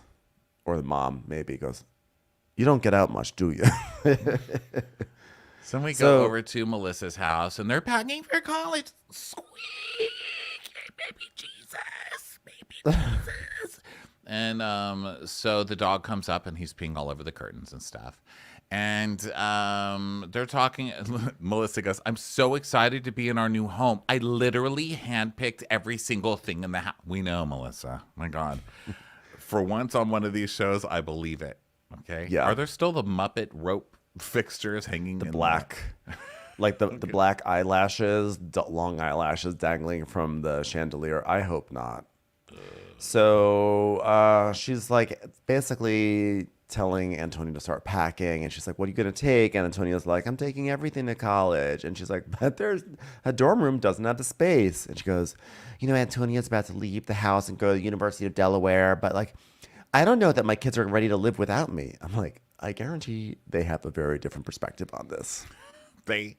B: or the mom maybe, goes, you don't get out much, do you?
C: So we go over to Melissa's house, and they're packing for college. Squeak! Baby Jesus! Baby Jesus! And so the dog comes up, and he's peeing all over the curtains and stuff. And they're talking. Melissa goes, I'm so excited to be in our new home. I literally handpicked every single thing in the house. We know, Melissa. My God. For once on one of these shows, I believe it. Okay?
B: Yeah.
C: Are there still the Muppet rope fixtures hanging
B: the
C: in
B: black like the black eyelashes, long eyelashes dangling from the chandelier? I hope not. So she's like basically telling Antonia to start packing, and she's like, what are you gonna take? And Antonia's like, I'm taking everything to college. And she's like, but there's a dorm room doesn't have the space. And she goes, you know, Antonia's about to leave the house and go to the University of Delaware, but like, I don't know that my kids are ready to live without me. I'm like, I guarantee they have a very different perspective on this.
C: They've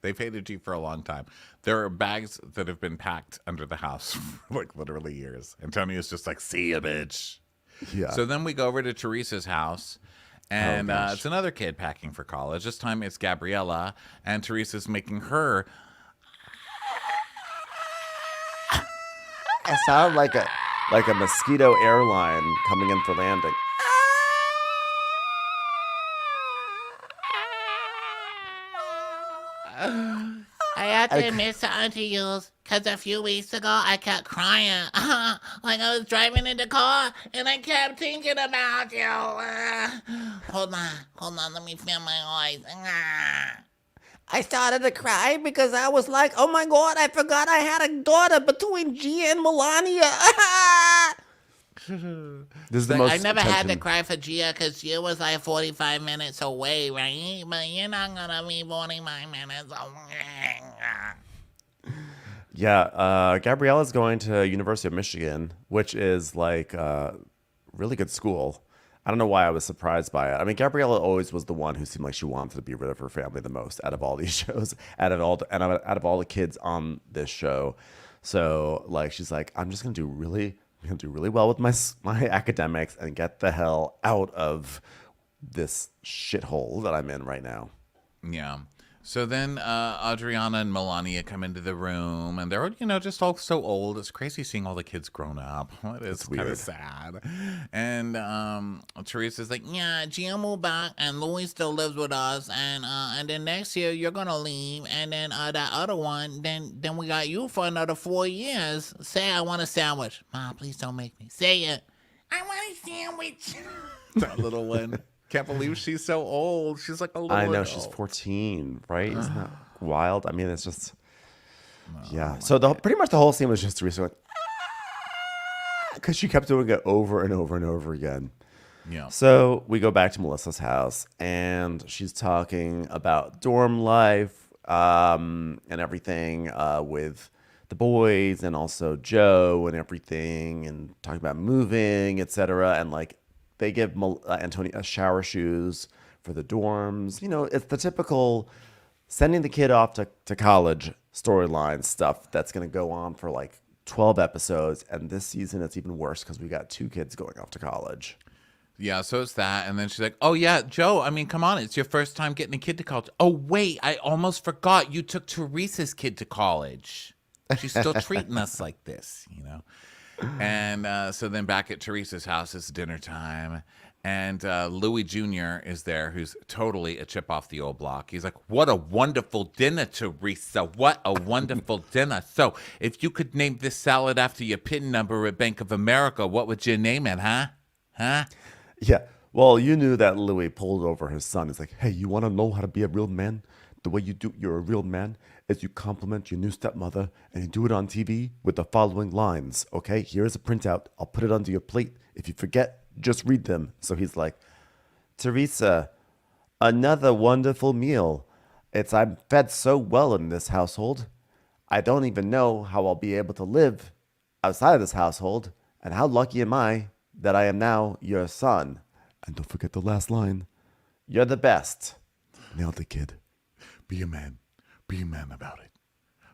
C: hated you for a long time. There are bags that have been packed under the house for like literally years. Antonia's just like, see ya, bitch.
B: Yeah.
C: So then we go over to Teresa's house, and it's another kid packing for college. This time it's Gabriella, and Teresa's making her.
B: I sound like a mosquito airline coming in for landing.
D: I have to admit something to you, because a few weeks ago I kept crying. Like I was driving in the car and I kept thinking about you. Hold on, let me feel my eyes. I started to cry because I was like, oh my God, I forgot I had a daughter between Gia and Melania.
B: This is the most
D: I never had to
B: attention.
D: cry for Gia because Gia was like 45 minutes away, right? But you're not going to be 45 minutes away.
B: Yeah, Gabriella's going to University of Michigan, which is like a really good school. I don't know why I was surprised by it. I mean, Gabriella always was the one who seemed like she wanted to be rid of her family the most out of all these shows, out of all the kids on this show. So like, she's like, I'm just gonna do really well with my academics and get the hell out of this shithole that I'm in right now.
C: Yeah. So then Adriana and Melania come into the room, and they're, just all so old. It's crazy seeing all the kids grown up. It is kind of sad. And Teresa's like, yeah, Gia moved back, and Louis still lives with us. And then next year, you're going to leave. And then that other one, then we got you for another 4 years. Say, I want a sandwich. Mom, please don't make me. Say it. I want a sandwich. That little one. Can't believe she's so old. She's like a little
B: I know,
C: adult.
B: she's 14, right? Isn't that wild? I mean, it's just, yeah. So pretty much the whole scene was just Teresa like, because she kept doing it over and over and over again.
C: Yeah.
B: So we go back to Melissa's house, and she's talking about dorm life and everything with the boys, and also Joe and everything, and talking about moving, etc. And like they give Antonia shower shoes for the dorms. You know, it's the typical sending the kid off to college storyline stuff that's going to go on for like 12 episodes. And this season it's even worse because we got 2 kids going off to college.
C: Yeah, so it's that. And then she's like, oh, yeah, Joe, I mean, come on. It's your first time getting a kid to college. Oh, wait, I almost forgot. You took Teresa's kid to college. She's still treating us like this, you know? And so then back at Teresa's house, it's dinner time. And Louis Jr. is there, who's totally a chip off the old block. He's like, what a wonderful dinner, Teresa. What a wonderful dinner. So if you could name this salad after your PIN number at Bank of America, what would you name it, huh? Huh?
B: Yeah. Well, you knew that Louis pulled over his son. He's like, hey, you want to know how to be a real man? The way you're a real man is you compliment your new stepmother, and you do it on TV with the following lines. Okay, here's a printout. I'll put it under your plate. If you forget, just read them. So he's like, Teresa, another wonderful meal. I'm fed so well in this household. I don't even know how I'll be able to live outside of this household. And how lucky am I that I am now your son. And don't forget the last line. You're the best. Nailed it, kid.
C: Be a man. Be a man about it.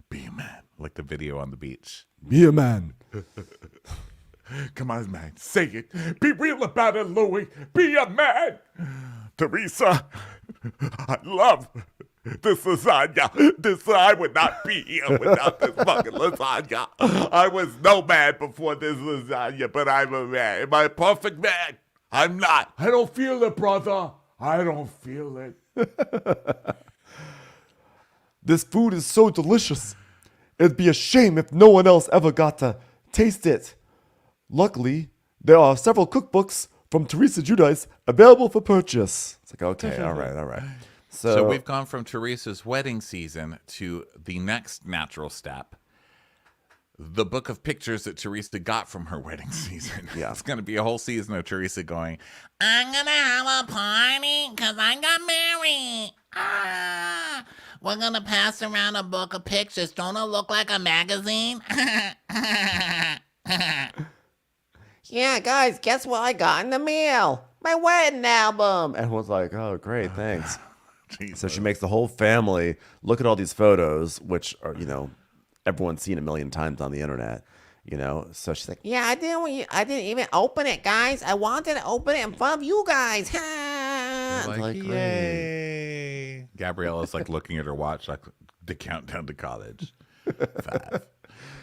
C: Be a man. Like the video on the beach.
B: Be a man.
A: Come on, man. Say it. Be real about it, Louis. Be a man. Teresa, I love this lasagna. I would not be here without this fucking lasagna. I was no man before this lasagna, but I'm a man. Am I a perfect man? I'm not. I don't feel it, brother. I don't feel it.
B: This food is so delicious. It'd be a shame if no one else ever got to taste it. Luckily, there are several cookbooks from Teresa Giudice available for purchase. It's like, okay, all right.
C: So we've gone from Teresa's wedding season to the next natural step. The book of pictures that Teresa got from her wedding season.
B: Yeah.
C: It's going to be a whole season of Teresa going,
D: I'm gonna have a party because I got married. We're gonna pass around a book of pictures. Don't it look like a magazine?
B: Yeah, guys, guess what I got in the mail? My wedding album. Everyone's like, oh, great, thanks. So she makes the whole family look at all these photos, which are, you know, everyone's seen a million times on the internet, you know. So she's like,
E: yeah, I didn't even open it, guys. I wanted to open it in front of you guys.
C: like, yay. Gabriella's like looking at her watch, like the countdown to college. 5.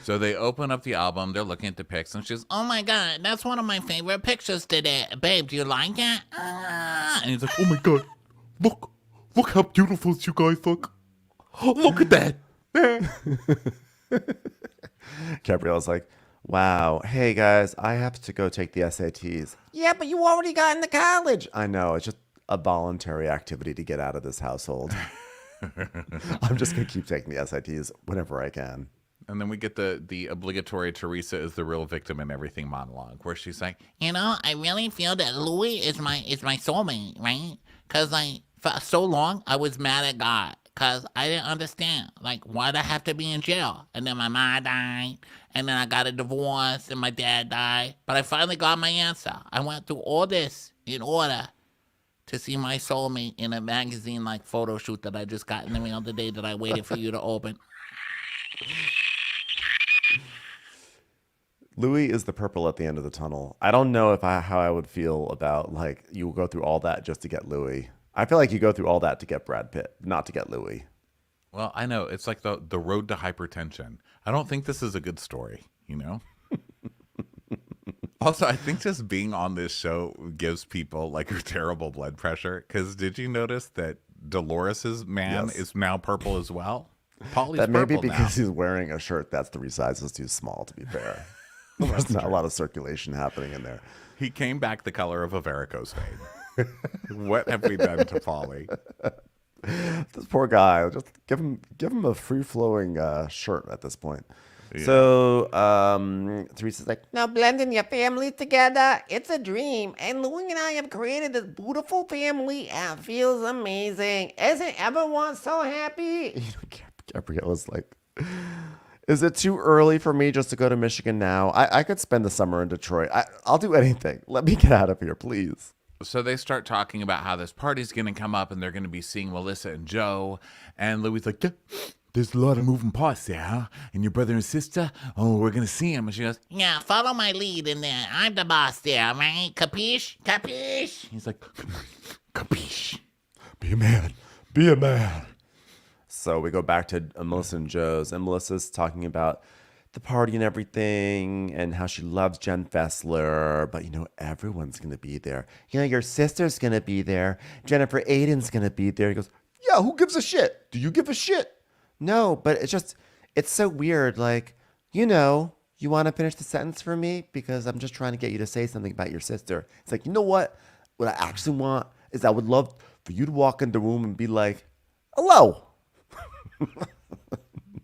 C: So they open up the album, they're looking at the pics, and she's,
D: oh my God, that's one of my favorite pictures today. Babe, do you like it?
C: and he's like, oh my God, look how beautiful you guys look. Look at that.
B: Gabriella's like, wow, hey guys, I have to go take the SATs.
E: Yeah, but you already got into college.
B: I know, it's just a voluntary activity to get out of this household. I'm just going to keep taking the SATs whenever I can.
C: And then we get the obligatory Teresa is the real victim in everything monologue, where she's like,
D: you know, I really feel that Louis is my soulmate, right? Because, like, for so long, I was mad at God. Because I didn't understand, like, why'd I have to be in jail? And then my mom died, and then I got a divorce, and my dad died. But I finally got my answer. I went through all this in order to see my soulmate in a magazine-like photo shoot that I just got in the mail the day that I waited for you to open.
B: Louis is the purple at the end of the tunnel. I don't know how I would feel about, like, you go through all that just to get Louis. I feel like you go through all that to get Brad Pitt, not to get Louis.
C: Well, I know. It's like the road to hypertension. I don't think this is a good story, you know? Also, I think just being on this show gives people, like, a terrible blood pressure. Because did you notice that Dolores's man is now purple as well? Paulie's
B: that may be
C: purple
B: because
C: now.
B: he's wearing a shirt that's 3 sizes too small, to be fair. There's not a lot of circulation happening in there.
C: He came back the color of a varicose vein. What have we done to Paulie?
B: This poor guy. Just give him a free-flowing shirt at this point. So Teresa's like,
E: Now blending your family together, it's a dream. And Louis and I have created this beautiful family and it feels amazing. Isn't everyone so happy?
B: Gabrielle was like, is it too early for me just to go to Michigan now? I could spend the summer in Detroit. I'll do anything. Let me get out of here, please.
C: So they start talking about how this party's going to come up and they're going to be seeing Melissa and Joe. And Louis like, yeah, there's a lot of moving parts there, huh? And your brother and sister, oh, we're going to see them. And she goes,
D: Yeah, follow my lead in there. I'm the boss there, right? Capiche? Capiche?
C: he's like,
A: Capiche? Be a man. Be a man.
B: So we go back to Melissa and Joe's, and Melissa's talking about the party and everything and how she loves Jen Fessler, but everyone's going to be there. Your sister's going to be there. Jennifer Aiden's going to be there. He goes, yeah, who gives a shit? Do you give a shit? No, but it's so weird. Like, you want to finish the sentence for me? Because I'm just trying to get you to say something about your sister. It's like, you know what? What I actually want is I would love for you to walk in the room and be like, hello.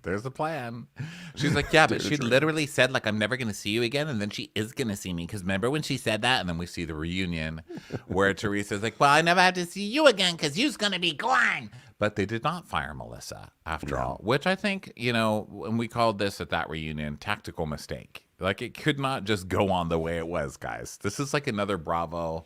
C: there's the plan. She's like, yeah, but she literally said, like, I'm never going to see you again. And then she is going to see me. Because remember when she said that? And then we see the reunion where Teresa's like, well, I never have to see you again because you's going to be gone. But they did not fire Melissa after all, which I think, when we called this at that reunion, tactical mistake. Like, it could not just go on the way it was, guys. This is like another Bravo.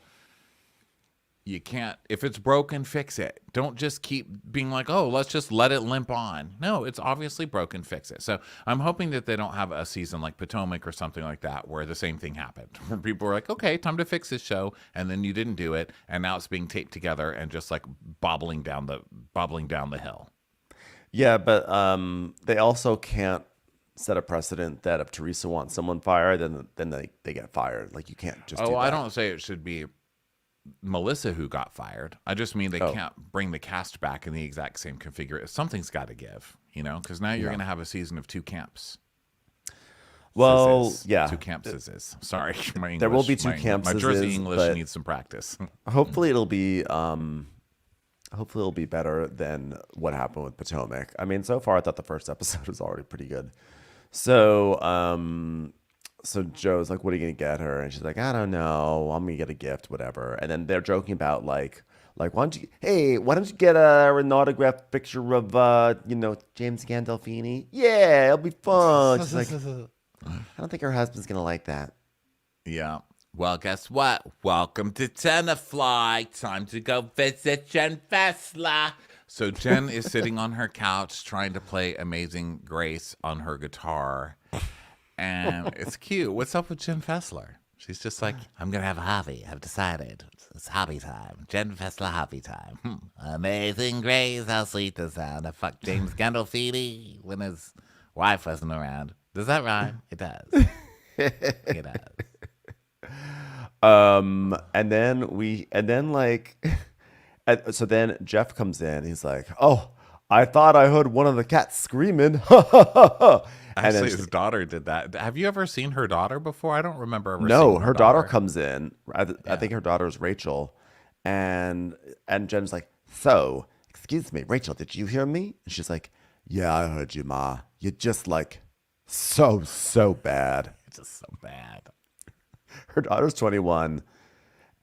C: You can't, if it's broken, fix it. Don't just keep being like, oh, let's just let it limp on. No, it's obviously broken, fix it. So I'm hoping that they don't have a season like Potomac or something like that where the same thing happened. Where people were like, okay, time to fix this show. And then you didn't do it. And now it's being taped together and just like bobbling down the hill.
B: Yeah, but they also can't set a precedent that if Teresa wants someone fired, then they get fired. Like, you can't just do that.
C: I don't say it should be Melissa who got fired. I just mean they can't bring the cast back in the exact same configuration. Something's got to give, because now you're going to have a season of two camps.
B: Well,
C: Sizzes.
B: yeah.
C: Two camps. Sorry. My English,
B: there will be two camps.
C: My Jersey English needs some practice.
B: Hopefully it'll be better than what happened with Potomac. I mean, so far I thought the first episode was already pretty good. So Joe's like, what are you going to get her? And she's like, I don't know. I'm going to get a gift, whatever. And then they're joking about like, why don't you get an autographed picture of, James Gandolfini? Yeah, it'll be fun. She's like, I don't think her husband's going to like that.
C: Yeah. Well, guess what? Welcome to Tenafly. Time to go visit Jen Fessler. So Jen is sitting on her couch trying to play Amazing Grace on her guitar. And it's cute. What's up with Jen Fessler? She's just like, I'm going to have a hobby. I've decided. It's hobby time. Jen Fessler hobby time. Amazing Grace, how sweet the sound. I fucked James Gandolfini when his wife wasn't around. Does that rhyme? It does. It does.
B: So then Jeff comes in. He's like, oh, I thought I heard one of the cats screaming.
C: Actually, his daughter did that. Have you ever seen her daughter before? I don't remember ever seeing
B: No, her daughter comes in. I think her daughter is Rachel. And Jen's like, so, excuse me, Rachel, did you hear me? And she's like, yeah, I heard you, Ma. You're just like so bad.
C: It's just so bad.
B: Her daughter's 21.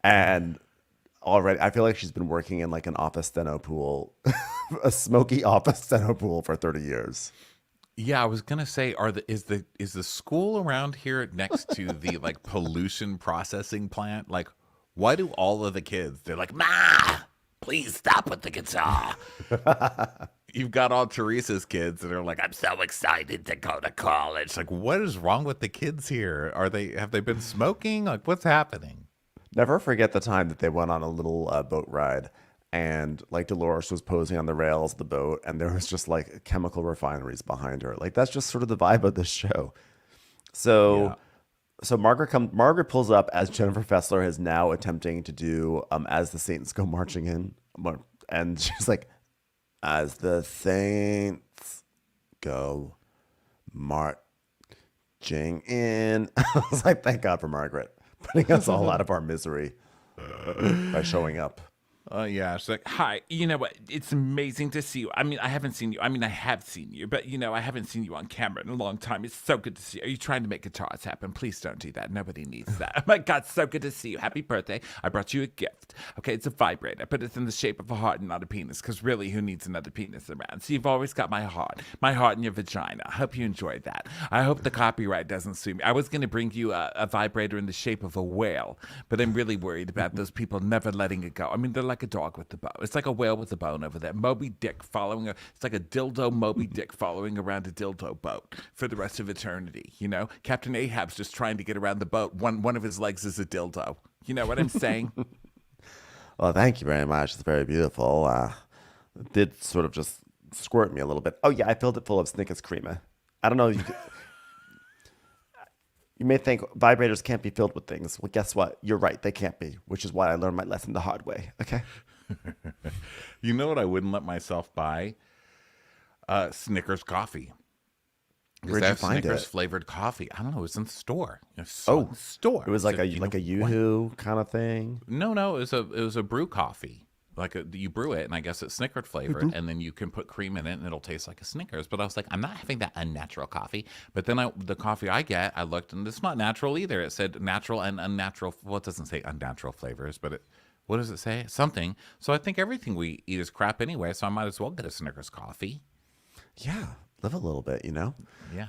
B: And already, I feel like she's been working in like an office steno pool, a smoky office steno pool for 30 years.
C: Yeah, I was gonna say, is the school around here next to the like pollution processing plant? Like, why do all of the kids? They're like, Ma, please stop with the guitar. You've got all Teresa's kids that are like, I'm so excited to go to college. Like, what is wrong with the kids here? Have they been smoking? Like, what's happening?
B: Never forget the time that they went on a little boat ride. And like Dolores was posing on the rails of the boat, and there was just like chemical refineries behind her. Like, that's just sort of the vibe of this show. So Margaret pulls up as Jennifer Fessler is now attempting to do As the Saints Go Marching In. And she's like, as the saints go marching in. I was like, thank God for Margaret putting us all out of our misery by showing up.
C: Yeah, she's like, hi, you know what? It's amazing to see you. I mean, I haven't seen you. I mean, I have seen you, but, I haven't seen you on camera in a long time. It's so good to see you. Are you trying to make guitars happen? Please don't do that. Nobody needs that. Oh, my God, so good to see you. Happy birthday. I brought you a gift. Okay, it's a vibrator, but it's in the shape of a heart and not a penis, because really, who needs another penis around? So you've always got my heart in your vagina. I hope you enjoyed that. I hope the copyright doesn't sue me. I was going to bring you a vibrator in the shape of a whale, but I'm really worried about those people never letting it go. I mean, they're like a dog with the bone. It's like a whale with a bone over there. Moby Dick following it's like a dildo Moby Dick following around a dildo boat for the rest of eternity. Captain Ahab's just trying to get around the boat. One of his legs is a dildo. You know what I'm saying?
B: Well, thank you very much. It's very beautiful. It did sort of just squirt me a little bit. Oh yeah, I filled it full of Snickers creamer. I don't know. You may think vibrators can't be filled with things. Well, guess what? You're right. They can't be, which is why I learned my lesson the hard way. Okay.
C: You know what I wouldn't let myself buy? Snickers coffee.
B: Where'd you find
C: Snickers
B: it?
C: flavored coffee. I don't know. It was in the store. In the store.
B: It was like
C: So,
B: a Yoo-hoo kind of thing.
C: No. It was a brew coffee. You brew it, and I guess it's Snickers flavored, and then you can put cream in it, and it'll taste like a Snickers. But I was like, I'm not having that unnatural coffee. But then the coffee I get, I looked, and it's not natural either. It said natural and unnatural. Well, it doesn't say unnatural flavors, but what does it say? Something. So I think everything we eat is crap anyway. So I might as well get a Snickers coffee.
B: Yeah, live a little bit,
C: Yeah.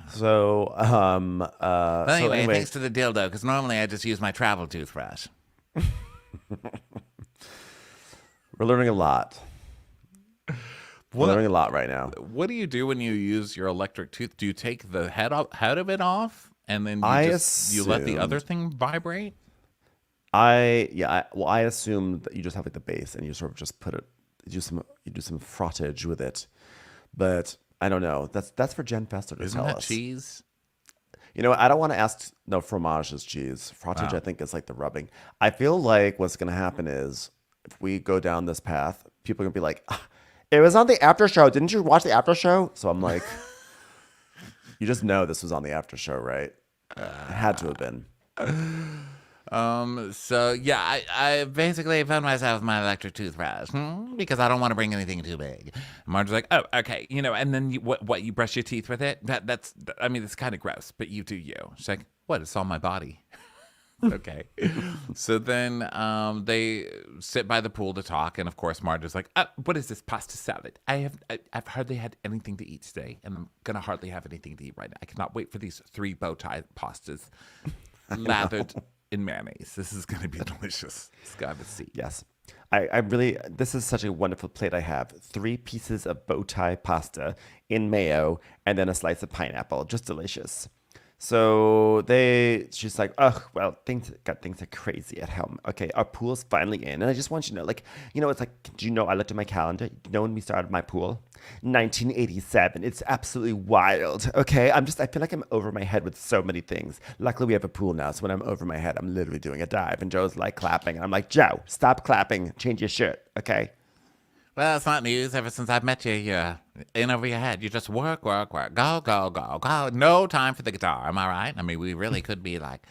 B: So,
D: Well, anyway, thanks to the dildo, because normally I just use my travel toothbrush.
B: we're learning a lot. We're learning a lot right now.
C: What do you do when you use your electric tooth? Do you take the head of it off, and then you let the other thing vibrate?
B: I assume that you just have like the base and you sort of just put it, you do some frottage with it, but I don't know. That's for Jen Fessler to
C: Isn't
B: tell
C: that
B: us.
C: cheese?
B: I don't want to ask. No, fromage is cheese. Frottage, I think, is like the rubbing. I feel like what's going to happen is if we go down this path, people are going to be like, it was on the after show. Didn't you watch the after show? So I'm like, you just know this was on the after show, right? It had to have been.
D: So yeah, I basically found myself my electric toothbrush because I don't want to bring anything too big.
C: Marge's like, oh, okay, and then you brush your teeth with it? That's kind of gross, but you do you. She's like, what? It's on my body. Okay. So then they sit by the pool to talk, and of course Marge is like, what is this pasta salad? I've hardly had anything to eat today, and I'm gonna hardly have anything to eat right now. I cannot wait for these 3 bow tie pastas lathered in mayonnaise. This is gonna be delicious. It's gotta see.
B: Yes. I really, this is such a wonderful plate I have. 3 pieces of bow tie pasta in mayo and then a slice of pineapple. Just delicious. So she's like, oh, well, things are crazy at home. Okay, our pool's finally in. And I just want you to know, it's like, do you know, I looked at my calendar. You know when we started my pool? 1987. It's absolutely wild. Okay, I feel like I'm over my head with so many things. Luckily, we have a pool now. So when I'm over my head, I'm literally doing a dive. And Joe's like clapping. And I'm like, Joe, stop clapping. Change your shirt. Okay.
D: Well, it's not news. Ever since I've met you, you're in over your head. You just work. Go. No time for the guitar. Am I right? I mean, we really could be like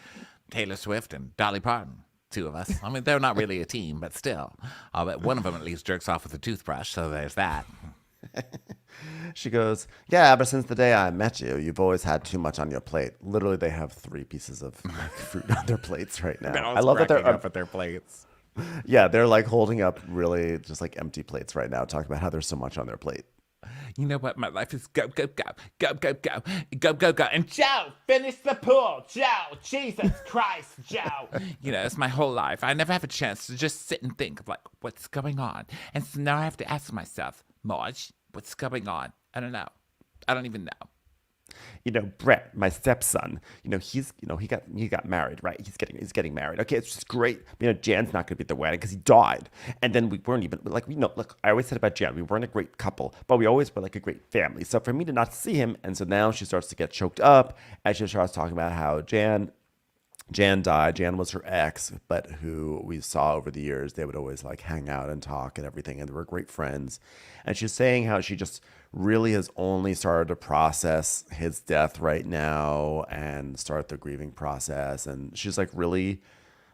D: Taylor Swift and Dolly Parton, 2 of us. I mean, they're not really a team, but still. I'll bet one of them at least jerks off with a toothbrush, so there's that.
B: She goes, yeah, ever since the day I met you, you've always had too much on your plate. Literally, they have 3 pieces of fruit on their plates right now. I love that they're
C: up at their plates.
B: Yeah, they're like holding up really just like empty plates right now, talking about how there's so much on their plate.
C: You know what? My life is go. And Joe, finish the pool. Joe, Jesus Christ, Joe. It's my whole life. I never have a chance to just sit and think of like, what's going on? And so now I have to ask myself, Marge, what's going on? I don't know. I don't even know.
B: Brett, my stepson, he got married, right? He's getting married. Okay, it's just great. Jan's not going to be at the wedding because he died. And then we weren't even look, I always said about Jan, we weren't a great couple, but we always were like a great family. So for me to not see him, and so now she starts to get choked up as she starts talking about how Jan died. Jan was her ex, but who we saw over the years, they would always like hang out and talk and everything, and they were great friends. And she's saying how she just really has only started to process his death right now and start the grieving process. And she's like really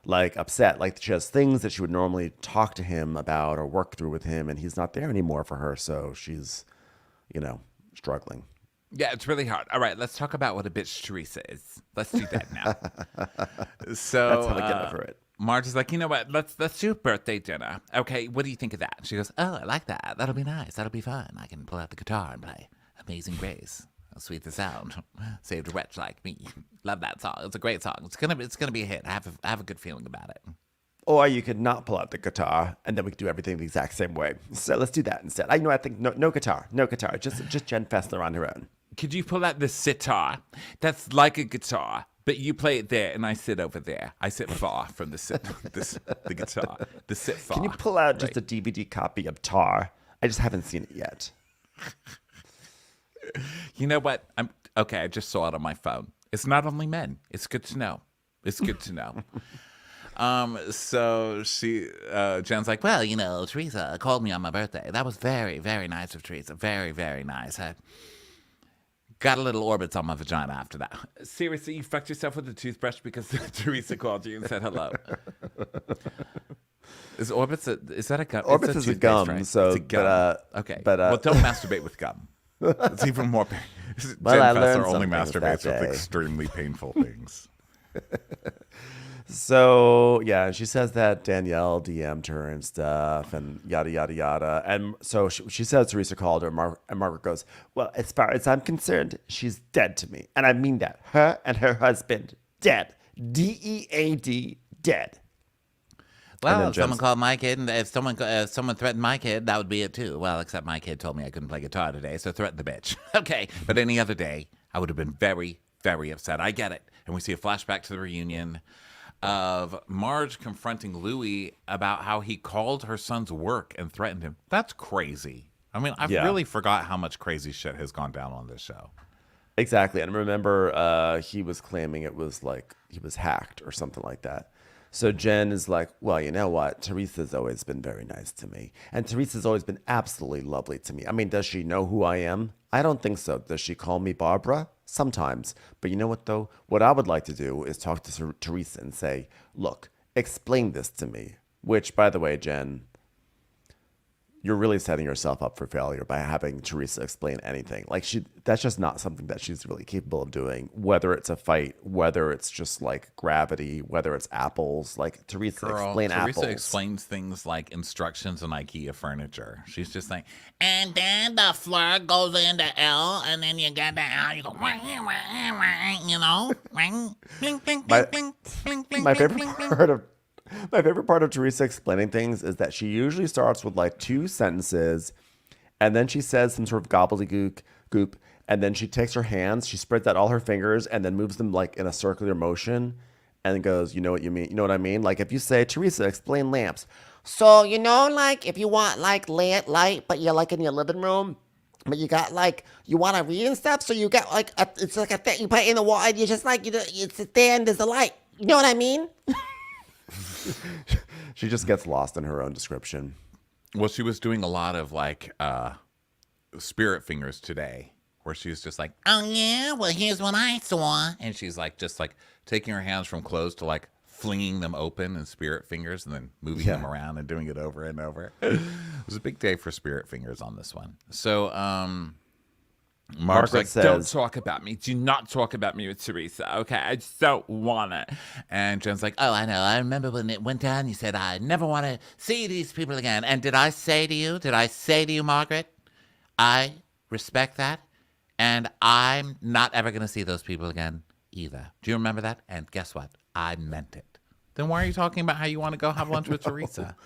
B: like upset. Like she has things that she would normally talk to him about or work through with him, and he's not there anymore for her. So she's, struggling.
C: Yeah, it's really hard. All right, let's talk about what a bitch Teresa is. Let's do that now. So
B: That's how I get over it.
C: Marge is like, you know what? Let's do a birthday dinner. Okay, what do you think of that? She goes, oh, I like that. That'll be nice. That'll be fun. I can pull out the guitar and play Amazing Grace. How sweet the sound. Saved a wretch like me. Love that song. It's a great song. It's gonna be a hit. I have a good feeling about it.
B: Or you could not pull out the guitar, and then we could do everything the exact same way. So let's do that instead. I think no guitar. Just Jen Fessler on her own.
C: Could you pull out the sitar? That's like a guitar, but you play it there, and I sit over there. I sit far from the guitar. The sit far.
B: Can you pull out just a DVD copy of Tar? I just haven't seen it yet.
C: You know what? I just saw it on my phone. It's not only men. It's good to know. It's good to know. So Jen's like, well,
D: Teresa called me on my birthday. That was very, very nice of Teresa. Very, very nice. I got a little orbits on my vagina after that.
C: seriously, you fucked yourself with a toothbrush because Teresa called you and said hello. Is orbits is that a gum?
B: Orbits is a gum,
C: right?
B: so
C: it's a gum.
B: okay.
C: Well, don't masturbate with gum. It's even more.
B: Well, I
C: Jen
B: learned
C: Fessler only
B: something that
C: masturbates with
B: day.
C: extremely painful things.
B: So yeah, she says that Danielle DM'd her and stuff, and yada yada yada. And so she says Teresa called her, and Margaret goes, "Well, as far as I'm concerned, she's dead to me, and I mean that. Her and her husband dead. DEAD, dead."
D: Well, if someone called my kid, and if someone threatened my kid, that would be it too. Well, except my kid told me I couldn't play guitar today, so threaten the bitch. Okay, but any other day, I would have been very, very upset. I get it. And we see a flashback to the reunion of Marge confronting Louis about how he called her son's work and threatened him. That's crazy. I mean, I really forgot how much crazy shit has gone down on this show.
B: Exactly. And remember, he was claiming it was like he was hacked or something like that. So Jen is like, well, you know what? Teresa's always been very nice to me. And Teresa's always been absolutely lovely to me. I mean, does she know who I am? I don't think so. Does she call me Barbara? Sometimes. But you know what, though? What I would like to do is talk to Teresa and say, look, explain this to me. Which, by the way, Jen, you're really setting yourself up for failure by having Teresa explain anything. Like that's just not something that she's really capable of doing. Whether it's a fight, whether it's just like gravity, whether it's apples. Like Teresa, explain apples.
C: Teresa explains things like instructions on IKEA furniture. She's just like,
D: and then the floor goes into L, and then you get the L, you go, you know, blink, blink, blink, blink, blink, blink.
B: My favorite part of Teresa explaining things is that she usually starts with like 2 sentences, and then she says some sort of gobbledygook, and then she takes her hands, she spreads out all her fingers, and then moves them like in a circular motion, and goes, you know what you mean? You know what I mean? Like if you say, Teresa, explain lamps.
E: So, like if you want like light, but you're like in your living room, but you got like, you want to read and stuff, so you got like, it's like a thing, you put it in the wall, and you just like, you sit there and there's a light. You know what I mean?
B: She just gets lost in her own description.
C: well, she was doing a lot of like spirit fingers today, where she was just like,
D: Oh yeah, well here's what I saw.
C: and she's like just like taking her hands from clothes to like flinging them open in spirit fingers and then moving them around and doing it over and over. It was a big day for spirit fingers on this one. So Mark's like,
B: says,
C: don't talk about me. Do not talk about me with Teresa. Okay, I just don't want it. And Jen's like,
D: Oh, I know. I remember when it went down, you said, I never want to see these people again. And did I say to you, Margaret, I respect that, and I'm not ever going to see those people again either. Do you remember that? And guess what? I meant it. Then why are you talking about how you want to go have lunch with Teresa?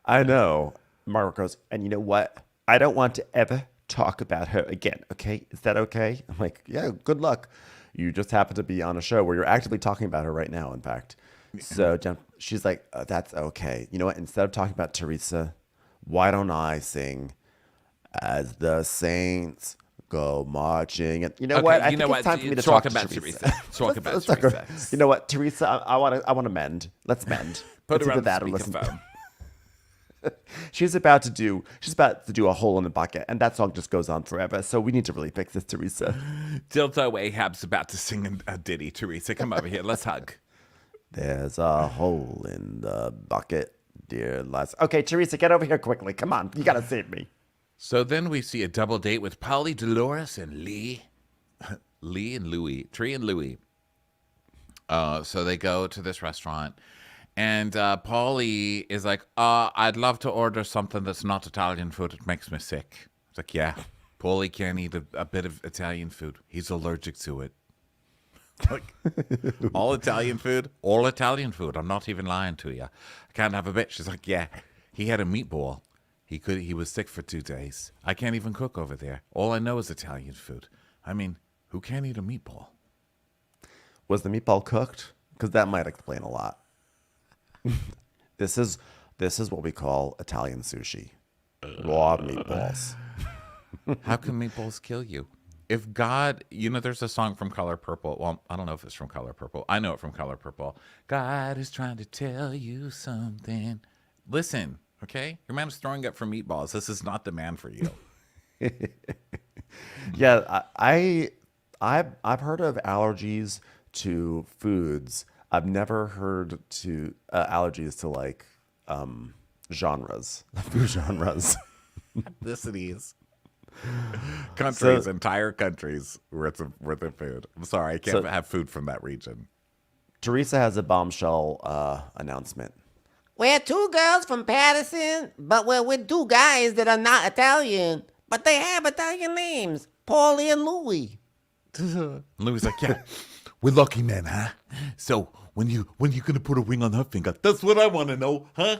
B: I know. Margaret goes, and you know what? I don't want to ever talk about her again. Okay? Is that okay? I'm like, yeah, good luck. You just happen to be on a show where you're actively talking about her right now, in fact. So Jen, she's like, that's okay. You know what? Instead of talking about Teresa, why don't I sing As the Saints Go Marching? And you know what? I think it's time for me to talk about Teresa.
C: Talk about Teresa.
B: You know what, Teresa? I want to mend. Let's mend.
C: Put her
B: It's
C: on
B: either
C: the
B: that or listen.
C: speakerphone.
B: She's about to do a hole in the bucket, and that song just goes on forever. So we need to really fix this, Teresa.
C: Dildo Ahab's about to sing a ditty. Teresa, come over here. Let's hug.
B: There's a hole in the bucket, dear lass. Okay, Teresa, get over here quickly. Come on, you gotta save me.
C: So then we see a double date with Polly, Dolores, and Lee. Lee and Louie. Tree and Louie. So they go to this restaurant. And Paulie is like, I'd love to order something that's not Italian food. It makes me sick. It's like, yeah, Paulie can't eat a bit of Italian food. He's allergic to it. Like, all Italian food? All Italian food. I'm not even lying to you. I can't have a bit. She's like, yeah, he had a meatball. He was sick for 2 days. I can't even cook over there. All I know is Italian food. I mean, who can't eat a meatball?
B: Was the meatball cooked? Because that might explain a lot. This is what we call Italian sushi. Raw meatballs.
C: How can meatballs kill you? If God, there's a song from Color Purple. Well, I don't know if it's from Color Purple. I know it from Color Purple. God is trying to tell you something. Listen, okay? Your man is throwing up for meatballs. This is not the man for you.
B: Yeah, I've heard of allergies to foods. I've never heard to allergies to like genres, food genres.
C: Ethnicities. Countries, entire countries worth of food. I'm sorry, I can't have food from that region.
B: Teresa has a bombshell announcement.
E: We're two girls from Patterson, but we're with two guys that are not Italian, but they have Italian names, Paulie and Louie.
C: Louis like, yeah, we're lucky men, huh? So when you gonna put a ring on her finger? That's what I want to know, huh?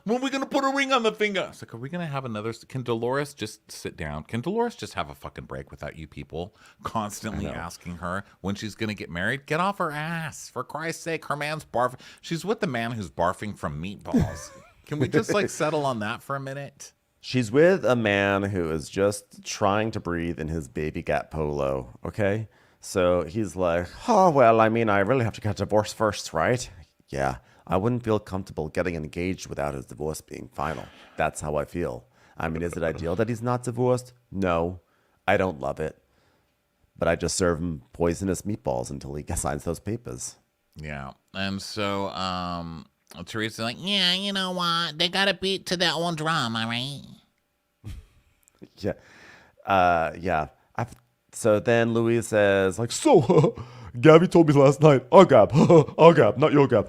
C: When we gonna put a ring on the finger? It's like, are we gonna have another? Can Dolores just sit down? Can Dolores just have a fucking break without you people constantly asking her when she's gonna get married? Get off her ass, for Christ's sake! Her man's barfing. She's with the man who's barfing from meatballs. Can we just like settle on that for a minute?
B: She's with a man who is just trying to breathe in his baby gat polo, okay? So he's like, oh, well, I mean, I really have to get divorced first, right? Yeah, I wouldn't feel comfortable getting engaged without his divorce being final. That's how I feel. I mean, is it ideal that he's not divorced? No, I don't love it. But I just serve him poisonous meatballs until he signs those papers.
C: Yeah, and so Teresa's like,
D: Yeah, you know what? They got to beat to that one drum, all right?
B: Yeah. Yeah. So then Louise says, like, so, Gabby told me last night, our Gab, not your Gab.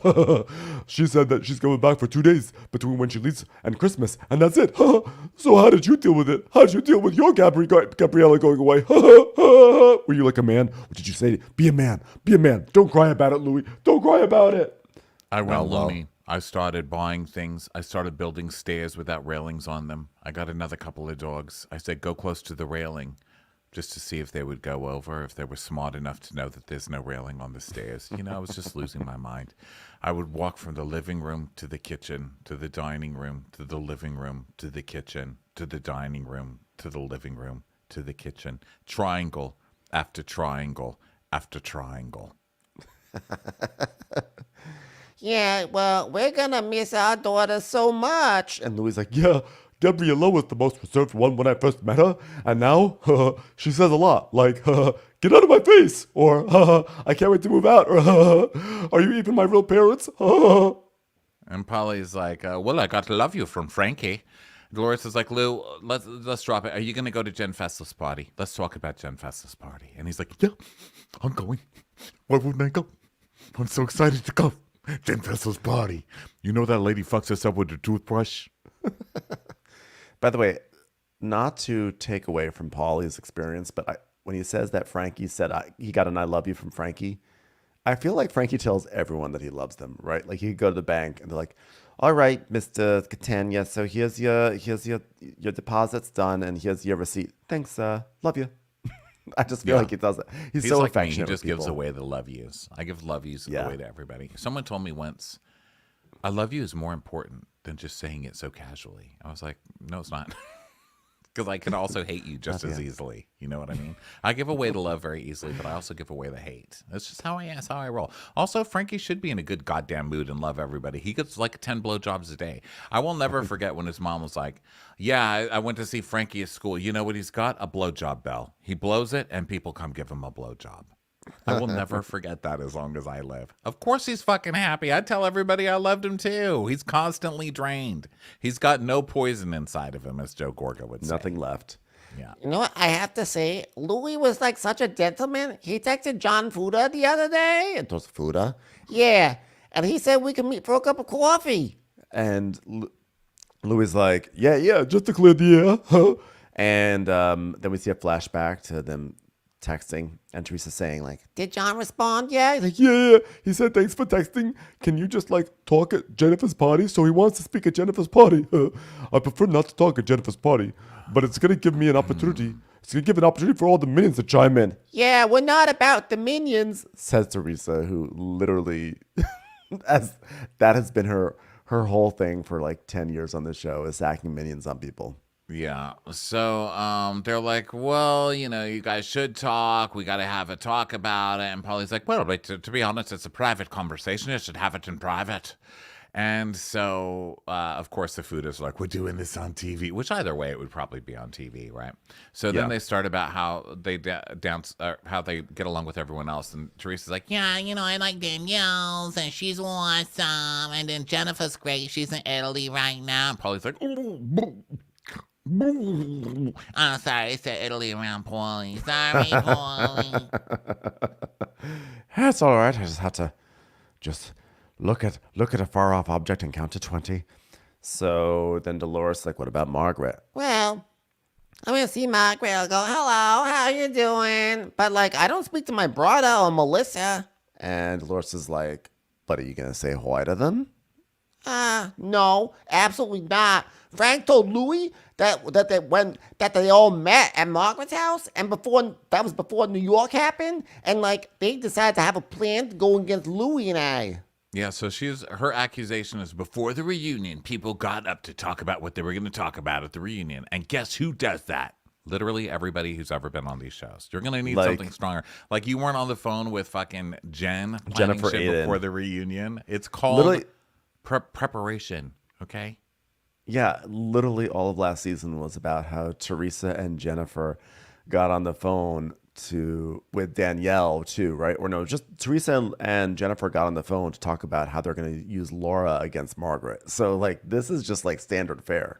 B: She said that she's going back for 2 days between when she leaves and Christmas, and that's it. So how did you deal with it? How did you deal with your Gabriella going away? Were you like a man? What did you say? Be a man. Be a man. Don't cry about it, Louis. Don't cry about it.
C: I went loony. I started buying things. I started building stairs without railings on them. I got another couple of dogs. I said, go close to the railing just to see if they would go over, if they were smart enough to know that there's no railing on the stairs. I was just losing my mind. I would walk from the living room to the kitchen, to the dining room, to the living room, to the kitchen, to the dining room, to the living room, to the kitchen. Triangle after triangle after triangle.
E: Yeah, well, we're gonna miss our daughter so much.
B: And Louis like, yeah, Gabriella was the most reserved one when I first met her, and now she says a lot, like, get out of my face, or I can't wait to move out, or are you even my real parents?
C: And Polly's like, well, I got to love you from Frankie. Dolores is like, Lou, let's drop it. Are you going to go to Jen Fessler's party? Let's talk about Jen Fessler's party. And he's like, yeah, I'm going. Why wouldn't I go? I'm so excited to go. Jen Fessler's party. You know that lady fucks herself with a toothbrush?
B: By the way, not to take away from Paulie's experience, but when he says that Frankie said he got an I love you from Frankie, I feel like Frankie tells everyone that he loves them, right? Like he could go to the bank and they're like, all right, Mr. Catania, so here's your deposit's done and here's your receipt. Thanks, love you. I just feel like he does it. He's so
C: like
B: affectionate.
C: He just gives away the love yous. I give love yous away to everybody. Someone told me once, I love you is more important than just saying it so casually. I was like, no, it's not. Because I can also hate you just as easily. You know what I mean? I give away the love very easily, but I also give away the hate. That's just how I roll. Also, Frankie should be in a good goddamn mood and love everybody. He gets like 10 blowjobs a day. I will never forget when his mom was like, yeah, I went to see Frankie at school. You know what he's got? A blowjob bell. He blows it and people come give him a blowjob. I will never forget that as long as I live. Of course he's fucking happy. I tell everybody I loved him too. He's constantly drained. He's got no poison inside of him, as Joe Gorga would say.
B: Nothing left.
C: Yeah.
E: You know what? I have to say, Louis was like such a gentleman. He texted John Fuda the other day.
B: It was Fuda.
E: Yeah. And he said we could meet for a cup of coffee.
B: And Louis like, yeah, just to clear the air. Huh? And then we see a flashback to them texting, and Teresa saying like,
E: Did John respond yet?
A: Like, yeah. He said, thanks for texting. Can you just like talk at Jennifer's party? So he wants to speak at Jennifer's party. I prefer not to talk at Jennifer's party, but it's going to give me an opportunity. It's going to give an opportunity for all the minions to chime in.
E: Yeah, we're not about the minions.
B: says Teresa, who literally, as that has been her whole thing for like 10 years on this show, is sacking minions on people.
C: Yeah. So they're like, well, you guys should talk. We got to have a talk about it. And Polly's like, well, but to be honest, it's a private conversation. You should have it in private. And so, of course, the Foodas are like, we're doing this on TV, which either way, it would probably be on TV, right? So then they start about how they dance, how they get along with everyone else. And Teresa's like,
D: Yeah, I like Danielle's, and she's awesome. And then Jennifer's great. She's in Italy right now.
C: and Polly's like,
D: Oh, sorry, I said Italy around Paulie. Sorry, Paulie.
B: That's all right. I just had to look at a far off object and count to 20. So then Dolores like, what about Margaret?
E: Well, I'm going to see Margaret. I'll go, hello, how you doing? But like, I don't speak to my brother or Melissa.
B: And Dolores is like, but are you gonna say hi to them?
E: No, absolutely not. Frank told Louis that they all met at Margaret's house, and that was before New York happened, and like they decided to have a plan to go against Louis and I.
C: yeah, so her accusation is before the reunion, people got up to talk about what they were going to talk about at the reunion. And guess who does that? Literally everybody who's ever been on these shows. You're going to need something stronger. Like you weren't on the phone with fucking Jennifer shit
B: Aiden.
C: before the reunion. It's called
B: Literally-
C: preparation, okay?
B: Yeah, literally all of last season was about how Teresa and Jennifer got on the phone with Danielle too, right? Or no, just Teresa and Jennifer got on the phone to talk about how they're going to use Laura against Margaret. So like this is just like standard fare.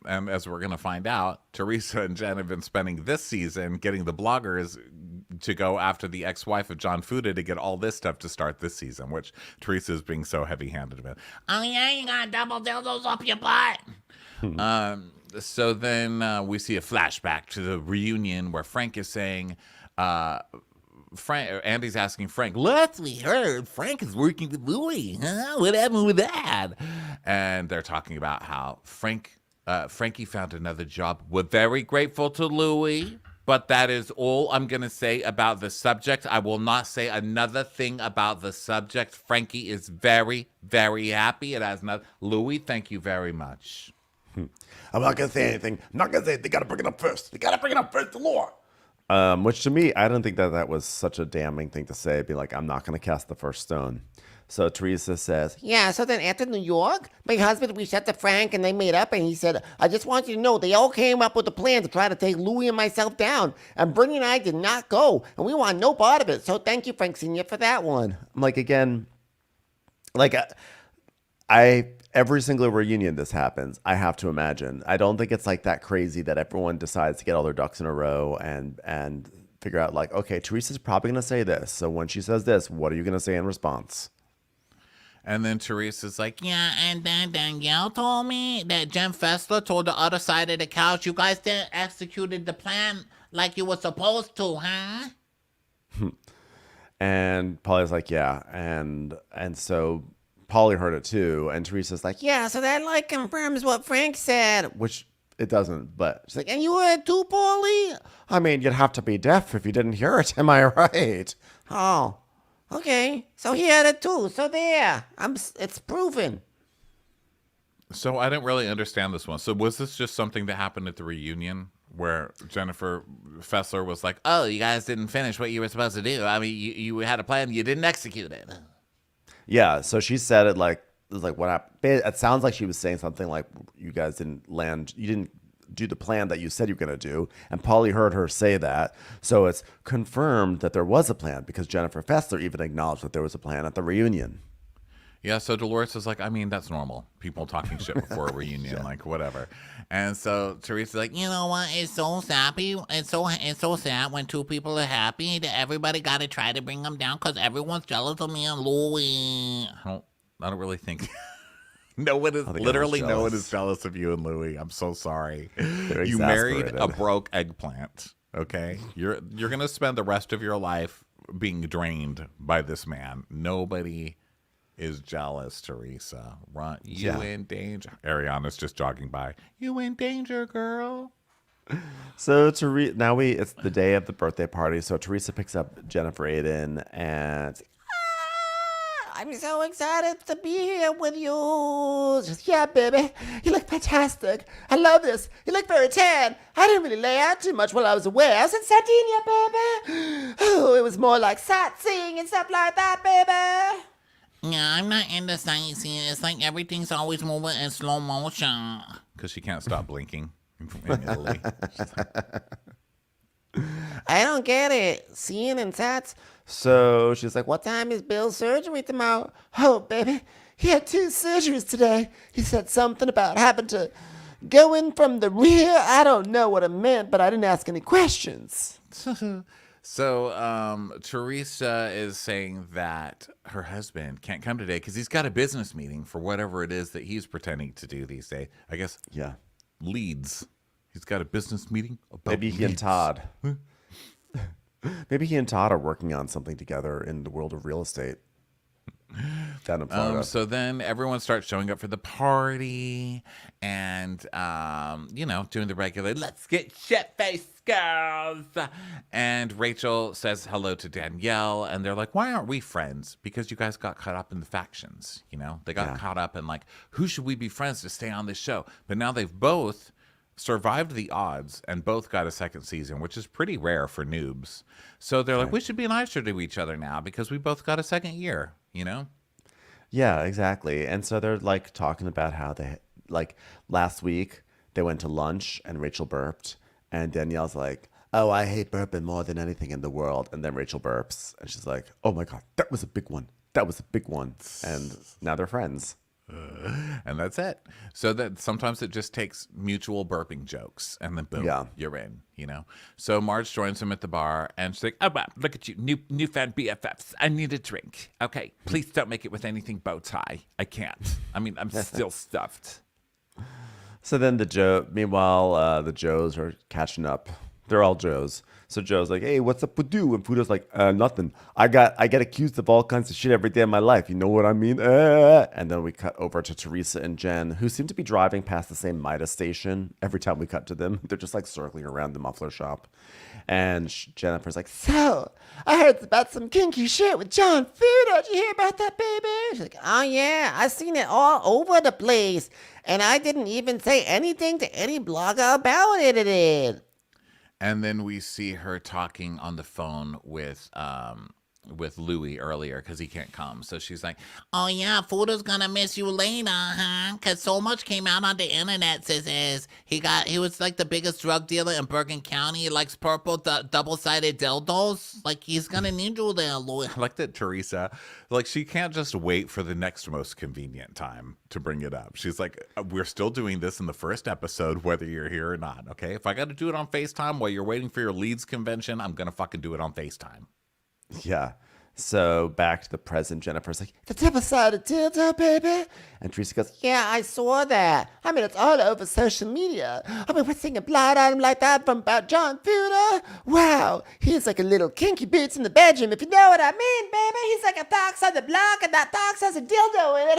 C: And as we're going to find out, Teresa and Jen have been spending this season getting the bloggers to go after the ex-wife of John Fuda to get all this stuff to start this season, which Teresa is being so heavy-handed with.
D: Oh, yeah, you got double dildos up your butt.
C: So then we see a flashback to the reunion where Frank is saying, Andy's asking Frank,
D: Last we heard, Frank is working with Louis. Huh? What happened with that?
C: and they're talking about how Frankie found another job. We're very grateful to Louis, but that is all I'm going to say about the subject. I will not say another thing about the subject. Frankie is very, very happy. It has not. Louis, thank you very much.
A: I'm not going to say anything. I'm not going to say it. They got to bring it up first. They got to bring it up first, the law.
B: Which to me, I don't think that was such a damning thing to say. Be like, I'm not going to cast the first stone. So Teresa says,
E: Yeah, so then after New York, my husband reached out to Frank and they made up, and he said, I just want you to know they all came up with a plan to try to take Louis and myself down. And Brittany and I did not go, and we want no part of it. So thank you, Frank Sr., for that one.
B: I'm like, again, like every single reunion this happens, I have to imagine. I don't think it's like that crazy that everyone decides to get all their ducks in a row and figure out like, okay, Teresa's probably going to say this. So when she says this, what are you going to say in response?
C: And then Teresa's like,
D: Yeah, and then Danielle told me that Jen Fessler told the other side of the couch, you guys didn't executed the plan like you were supposed to, huh?
B: And Polly's like, yeah. And so Polly heard it too. And Teresa's like, yeah,
E: Yeah, so that like confirms what Frank said.
B: which it doesn't. But she's like,
E: And you heard too, Paulie?
B: I mean, you'd have to be deaf if you didn't hear it. Am I right?
E: Oh, okay. So he had it too. So there, it's proven.
C: so I didn't really understand this one. So was this just something that happened at the reunion where Jennifer Fessler was like,
D: Oh, you guys didn't finish what you were supposed to do. I mean, you had a plan, you didn't execute it.
B: Yeah. So she said it was like, what happened? It sounds like she was saying something like, you guys didn't land. You didn't do the plan that you said you were going to do. And Paulie heard her say that. So it's confirmed that there was a plan because Jennifer Fessler even acknowledged that there was a plan at the reunion.
C: Yeah, so Dolores is like, I mean, that's normal. People talking shit before a reunion, like whatever. And so Teresa's like,
D: You know what? It's so sappy. It's so sad when two people are happy that everybody got to try to bring them down because everyone's jealous of me and Louie.
C: I don't really think. No one is literally no one is jealous of you and Louie. I'm so sorry. You married a broke eggplant. Okay, you're gonna spend the rest of your life being drained by this man. Nobody is jealous, Teresa. Run, you in danger. Ariana's just jogging by. You in danger, girl.
B: So now it's the day of the birthday party. So Teresa picks up Jennifer Aiden and
E: I'm so excited to be here with you. Just, yeah, baby. You look fantastic. I love this. You look very tan. I didn't really lay out too much while I was away. I was in Sardinia, baby. Oh, it was more like sightseeing and stuff like that, baby.
D: Yeah, I'm not into sightseeing. It's like everything's always moving in slow motion.
C: Because she can't stop blinking in Italy.
E: I don't get it. Seeing and sats.
B: so she's like,
E: What time is Bill's surgery tomorrow? Oh, baby. He had 2 surgeries today. He said something about having to go in from the rear. I don't know what it meant, but I didn't ask any questions.
C: So Teresa is saying that her husband can't come today because he's got a business meeting for whatever it is that he's pretending to do these days. I guess leads. He's got a business meeting about
B: maybe he and
C: leads.
B: Todd. Maybe he and Todd are working on something together in the world of real estate. Down in Florida.
C: So then everyone starts showing up for the party and, doing the regular, let's get shit-faced girls. And Rachel says hello to Danielle. And they're like, why aren't we friends? Because you guys got caught up in the factions, They got caught up in, like, who should we be friends to stay on this show? But now they've both survived the odds and both got a second season, which is pretty rare for noobs. So they're like, we should be nicer to each other now because we both got a second year,
B: Yeah, exactly. And so they're like talking about how they last week they went to lunch and Rachel burped and Danielle's like, oh, I hate burping more than anything in the world. And then Rachel burps and she's like, oh my God, that was a big one. That was a big one. And now they're friends.
C: And that's it. So that sometimes it just takes mutual burping jokes and then boom, you're in, So Marge joins him at the bar and she's like, oh, wow, look at you, newfound BFFs. I need a drink. Okay, please don't make it with anything bow tie. I can't. I mean, I'm still stuffed.
B: So then the Joes are catching up. They're all Joes. So Joe's like, hey, what's up with you? And Fuda's like, nothing. I get accused of all kinds of shit every day of my life. You know what I mean? And then we cut over to Teresa and Jen, who seem to be driving past the same Midas station every time we cut to them. They're just like circling around the muffler shop. And Jennifer's like,
E: so, I heard about some kinky shit with John Fuda. Did you hear about that, baby? She's like, oh, yeah, I seen it all over the place. And I didn't even say anything to any blogger about it.
C: And then we see her talking on the phone with Louie earlier because he can't come. So she's like,
D: oh, yeah, Fuda's gonna miss you later, huh? Because so much came out on the internet, says he was like the biggest drug dealer in Bergen County. He likes purple double-sided dildos. Like, he's gonna need you there, Louie.
C: I like that Teresa, like, she can't just wait for the next most convenient time to bring it up. She's like, we're still doing this in the first episode, whether you're here or not, okay? If I got to do it on FaceTime while you're waiting for your Leeds convention, I'm going to fucking do it on FaceTime.
B: yeah. So back to the present, Jennifer's like, the double-sided dildo, baby. And Teresa goes,
E: yeah, I saw that. I mean, it's all over social media. I mean, we're seeing a blind item like that from about John Fuda. Wow, he's like a little kinky boots in the bedroom, if you know what I mean, baby. He's like a fox on the block, and that fox has a dildo in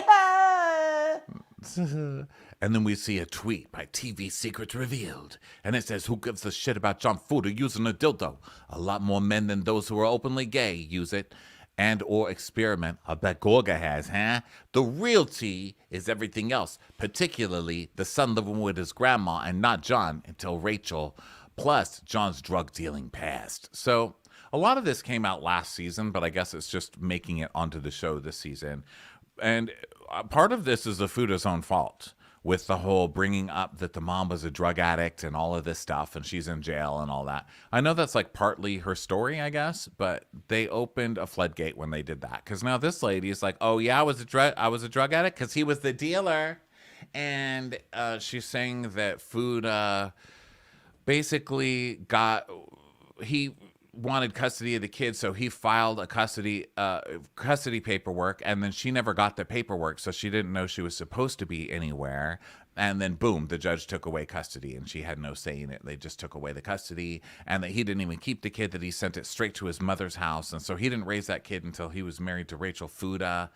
E: it.
C: And then we see a tweet by TV Secrets Revealed. And it says, who gives a shit about John Fuda using a dildo? A lot more men than those who are openly gay use it and or experiment. I bet Gorga has, huh? The real tea is everything else, particularly the son living with his grandma and not John until Rachel, plus John's drug dealing past. So a lot of this came out last season, but I guess it's just making it onto the show this season. And part of this is the Fuda's own fault. with the whole bringing up that the mom was a drug addict and all of this stuff, and she's in jail and all that. I know that's like partly her story, I guess, but they opened a floodgate when they did that. Because now this lady is like, oh yeah, I was a drug addict because he was the dealer, and she's saying that Fuda basically he wanted custody of the kids, so he filed a custody paperwork, and then she never got the paperwork, so she didn't know she was supposed to be anywhere. And then boom, the judge took away custody, and she had no say in it. They just took away the custody, and that he didn't even keep the kid, that he sent it straight to his mother's house, and so he didn't raise that kid until he was married to Rachel Fuda.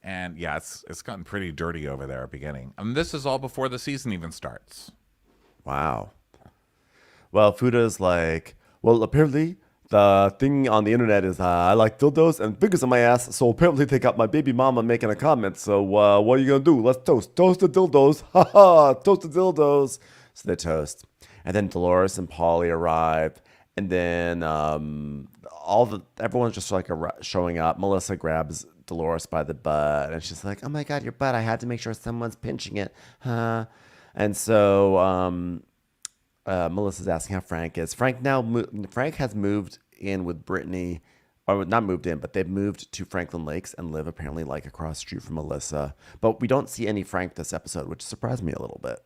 C: And yeah, it's gotten pretty dirty over there at the beginning. And this is all before the season even starts.
B: Wow. Well, Fuda's like, well, apparently the thing on the internet is I like dildos and fingers in my ass, so apparently they got my baby mama making a comment. So what are you going to do? Let's toast. Toast the dildos. Ha ha. Toast the dildos. So they toast. And then Dolores and Polly arrive. And then everyone's just like showing up. Melissa grabs Dolores by the butt, and she's like, oh my God, your butt. I had to make sure someone's pinching it. Huh? And so Melissa's asking how Frank is. Frank has moved in with Brittany, or not moved in, but they've moved to Franklin Lakes and live apparently like across the street from Melissa. But we don't see any Frank this episode, which surprised me a little bit.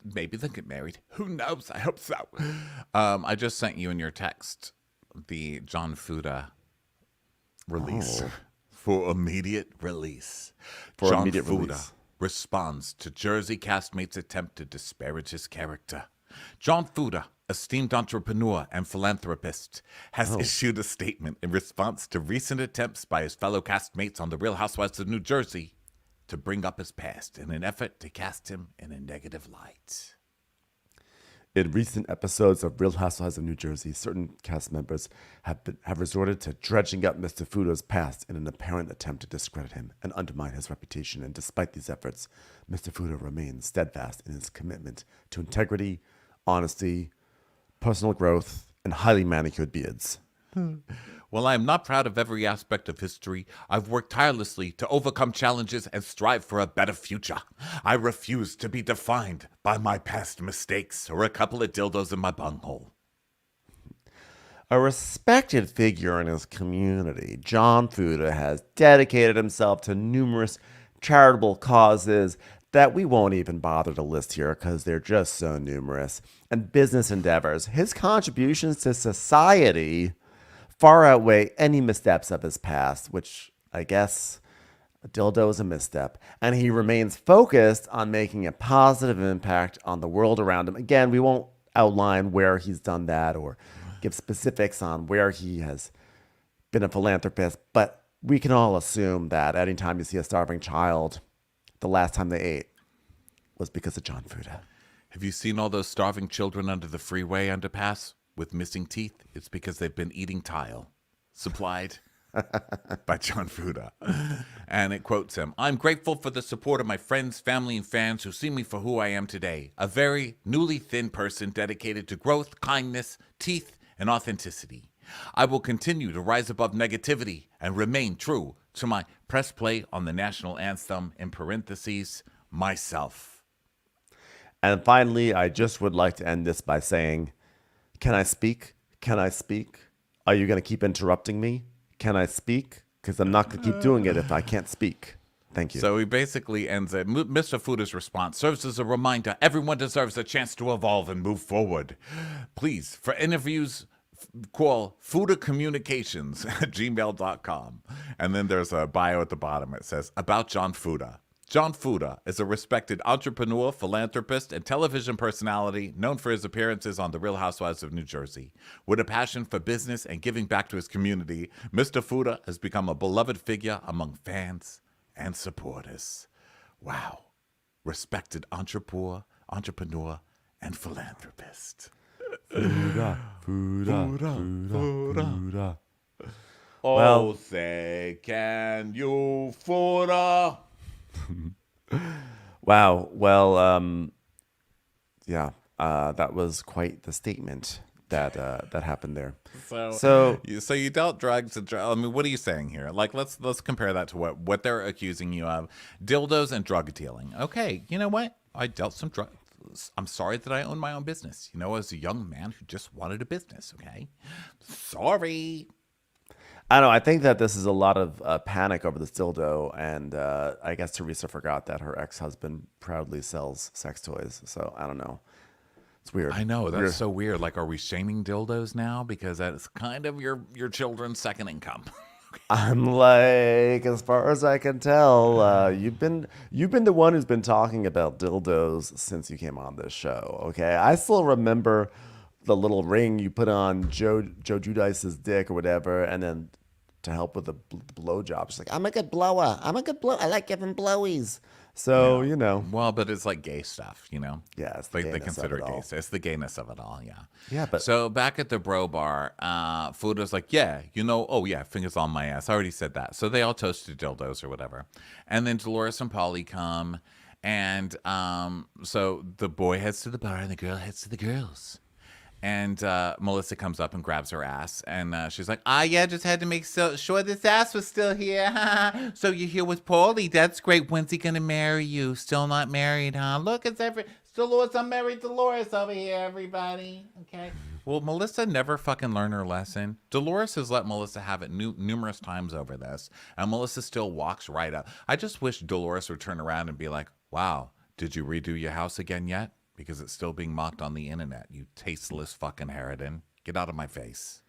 C: Maybe they'll get married. Who knows? I hope so. I just sent you in your text the John Fuda release for immediate release. John Fuda responds to Jersey castmates' attempt to disparage his character. John Fuda, esteemed entrepreneur and philanthropist, has issued a statement in response to recent attempts by his fellow castmates on The Real Housewives of New Jersey to bring up his past in an effort to cast him in a negative light.
B: In recent episodes of Real Housewives of New Jersey, certain cast members have resorted to dredging up Mr. Fuda's past in an apparent attempt to discredit him and undermine his reputation. And despite these efforts, Mr. Fuda remains steadfast in his commitment to integrity, honesty, personal growth, and highly manicured beards.
C: While I am not proud of every aspect of history, I've worked tirelessly to overcome challenges and strive for a better future. I refuse to be defined by my past mistakes or a couple of dildos in my bunghole.
B: A respected figure in his community, John Fuda has dedicated himself to numerous charitable causes that we won't even bother to list here because they're just so numerous, and business endeavors. His contributions to society far outweigh any missteps of his past, which I guess a dildo is a misstep. And he remains focused on making a positive impact on the world around him. Again, we won't outline where he's done that or give specifics on where he has been a philanthropist, but we can all assume that anytime you see a starving child, the last time they ate was because of John Fuda.
C: Have you seen all those starving children under the freeway underpass with missing teeth? It's because they've been eating tile. Supplied by John Fuda. And it quotes him, I'm grateful for the support of my friends, family, and fans who see me for who I am today. A very newly thin person dedicated to growth, kindness, teeth, and authenticity. I will continue to rise above negativity and remain true to my press play on the national anthem, in parentheses, myself.
B: And finally, I just would like to end this by saying, can I speak? Can I speak? Are you going to keep interrupting me? Can I speak? Because I'm not going to keep doing it if I can't speak. Thank you.
C: So he basically ends it. Mr. Fuda's response serves as a reminder everyone deserves a chance to evolve and move forward. Please, for interviews, call Fuda Communications at gmail.com. And then there's a bio at the bottom. It says, about John Fuda. John Fuda is a respected entrepreneur, philanthropist, and television personality known for his appearances on The Real Housewives of New Jersey. With a passion for business and giving back to his community, Mr. Fuda has become a beloved figure among fans and supporters. Wow. Respected entrepreneur, and philanthropist.
B: Fuda, Fuda, Fuda, Fuda.
C: Oh,
B: Well,
C: say, can you, Fuda?
B: wow. Well, yeah, that was quite the statement that happened there.
C: So you dealt drugs. I mean, what are you saying here? Like, let's compare that to what they're accusing you of: dildos and drug dealing. Okay, you know what? I dealt some drugs. I'm sorry that I own my own business. You know, as a young man who just wanted a business. Okay, sorry.
B: I don't know. I think that this is a lot of panic over this dildo, and I guess Teresa forgot that her ex-husband proudly sells sex toys. So I don't know. It's weird.
C: I know, that's so weird. Like, are we shaming dildos now? Because that's kind of your children's second income.
B: I'm like, as far as I can tell, you've been the one who's been talking about dildos since you came on this show. Okay, I still remember the little ring you put on Joe Judice's dick or whatever, and then to help with the blowjob, she's like,
E: I'm a good blower. I like giving blowies.
B: So, you know.
C: Well, but it's like gay stuff, you know?
B: Yeah, it's the
C: they
B: gayness
C: consider
B: of it
C: it gay
B: all.
C: stuff. It's the gayness of it all, yeah.
B: Yeah, but
C: So back at the bro bar, Fuda's like, yeah, you know, oh yeah, fingers on my ass. I already said that. So they all toasted dildos or whatever. And then Dolores and Polly come, and so the boy heads to the bar and the girl heads to the girls. And Melissa comes up and grabs her ass, and she's like, yeah, just had to make sure this ass was still here. So you're here with Paulie. That's great. When's he going to marry you? Still not married, huh? Look, it's Dolores. I'm married Dolores over here, everybody. Okay. Well, Melissa never fucking learned her lesson. Dolores has let Melissa have it numerous times over this, and Melissa still walks right up. I just wish Dolores would turn around and be like, wow, did you redo your house again yet? Because it's still being mocked on the internet, you tasteless fucking harridan. Get out of my face.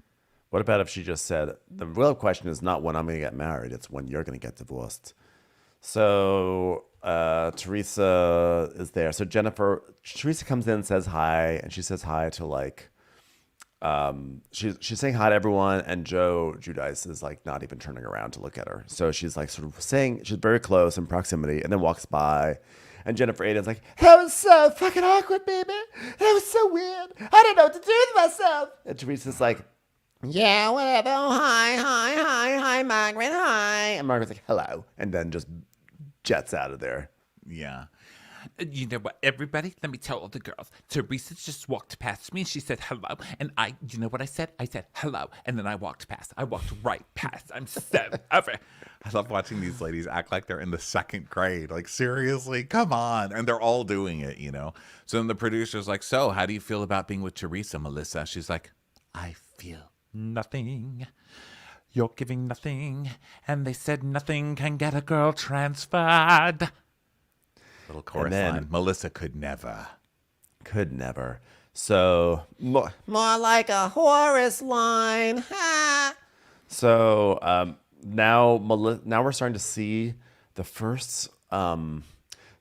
B: what about if she just said, the real question is not when I'm going to get married, it's when you're going to get divorced. So Teresa is there. So Teresa comes in and says hi, and she says hi to like, she's saying hi to everyone, and Joe Judice is like not even turning around to look at her. So she's like sort of saying, she's very close in proximity, and then walks by. And Jennifer Aden's like, that was so fucking awkward, baby. That was so weird. I didn't know what to do with myself. And Teresa's like,
E: Yeah, whatever. Oh, hi, Margaret, hi.
B: and Margaret's like, hello. And then just jets out of there.
C: Yeah. You know what, everybody? Let me tell all the girls. Teresa just walked past me and she said hello. And you know what I said? I said hello. And then I walked past. I walked right past. I'm so over. I love watching these ladies act like they're in the second grade. Like, seriously, come on. And they're all doing it, you know? So then the producer's like, so how do you feel about being with Teresa, Melissa? She's like, I feel nothing. You're giving nothing. And they said nothing can get a girl transferred. Little chorus
B: then-
C: line. Melissa could never.
B: Could never. So,
E: More like a Horace line. Ha!
B: so now we're starting to see the first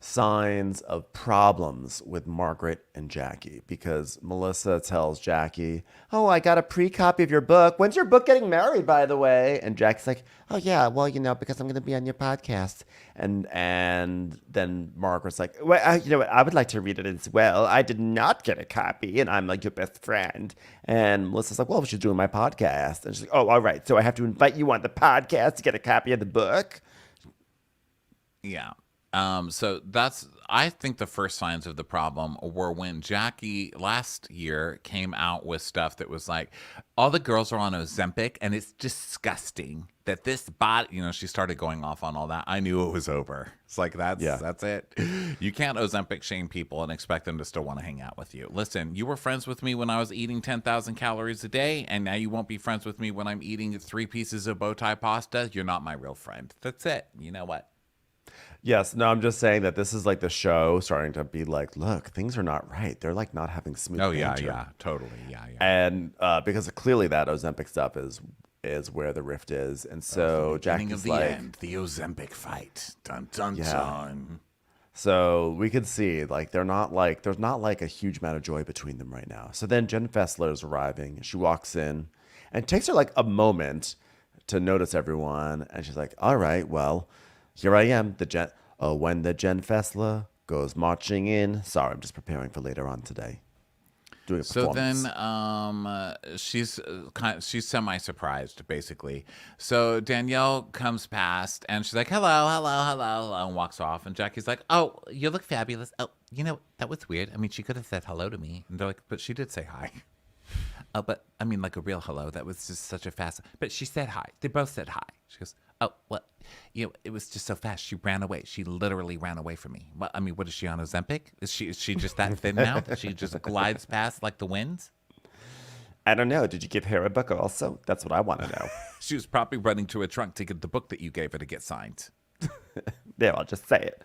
B: signs of problems with Margaret and Jackie, because Melissa tells Jackie, oh, I got a pre-copy of your book. When's your book getting married, by the way? And Jackie's like, oh, yeah, well, you know, because I'm going to be on your podcast. And then Margaret's like, well, you know what? I would like to read it as well. I did not get a copy, and I'm like your best friend. And Melissa's like, well, she's doing my podcast. And she's like, oh, all right. So I have to invite you on the podcast to get a copy of the book.
C: Yeah. So I think the first signs of the problem were when Jackie last year came out with stuff that was like, all the girls are on Ozempic and it's disgusting that this body, you know, she started going off on all that. I knew it was over. It's like, that's it. You can't Ozempic shame people and expect them to still want to hang out with you. Listen, you were friends with me when I was eating 10,000 calories a day, and now you won't be friends with me when I'm eating 3 pieces of bow tie pasta. You're not my real friend. That's it. You know what?
B: Yes, no, I'm just saying that this is like the show starting to be like, look, things are not right. They're like not having smooth banter.
C: Yeah, totally, yeah.
B: And because clearly that Ozempic stuff is where the rift is, and so
C: Beginning
B: Jackie's
C: of the
B: like,
C: end, the Ozempic fight. Dun dun
B: Yeah.
C: dun.
B: so we could see like there's not like a huge amount of joy between them right now. So then Jen Fessler is arriving. She walks in, and it takes her like a moment to notice everyone, and she's like, all right, well, here I am, when the Jen Fessler goes marching in. Sorry, I'm just preparing for later on today. Doing a
C: So
B: performance.
C: then she's semi-surprised, basically. So Danielle comes past, and she's like, hello, and walks off. And Jackie's like, oh, you look fabulous. Oh, you know, that was weird. I mean, she could have said hello to me. And they're like, but she did say hi. oh, but I mean, like a real hello. That was just such a fast. But she said hi. They both said hi. She goes, oh, well, it was just so fast. She ran away. She literally ran away from me. Well, I mean, what is she on Ozempic? Is she just that thin now? She just glides past like the wind?
B: I don't know. Did you give her a book also? That's what I want to know.
C: She was probably running to a trunk to get the book that you gave her to get signed.
B: There, I'll just say it.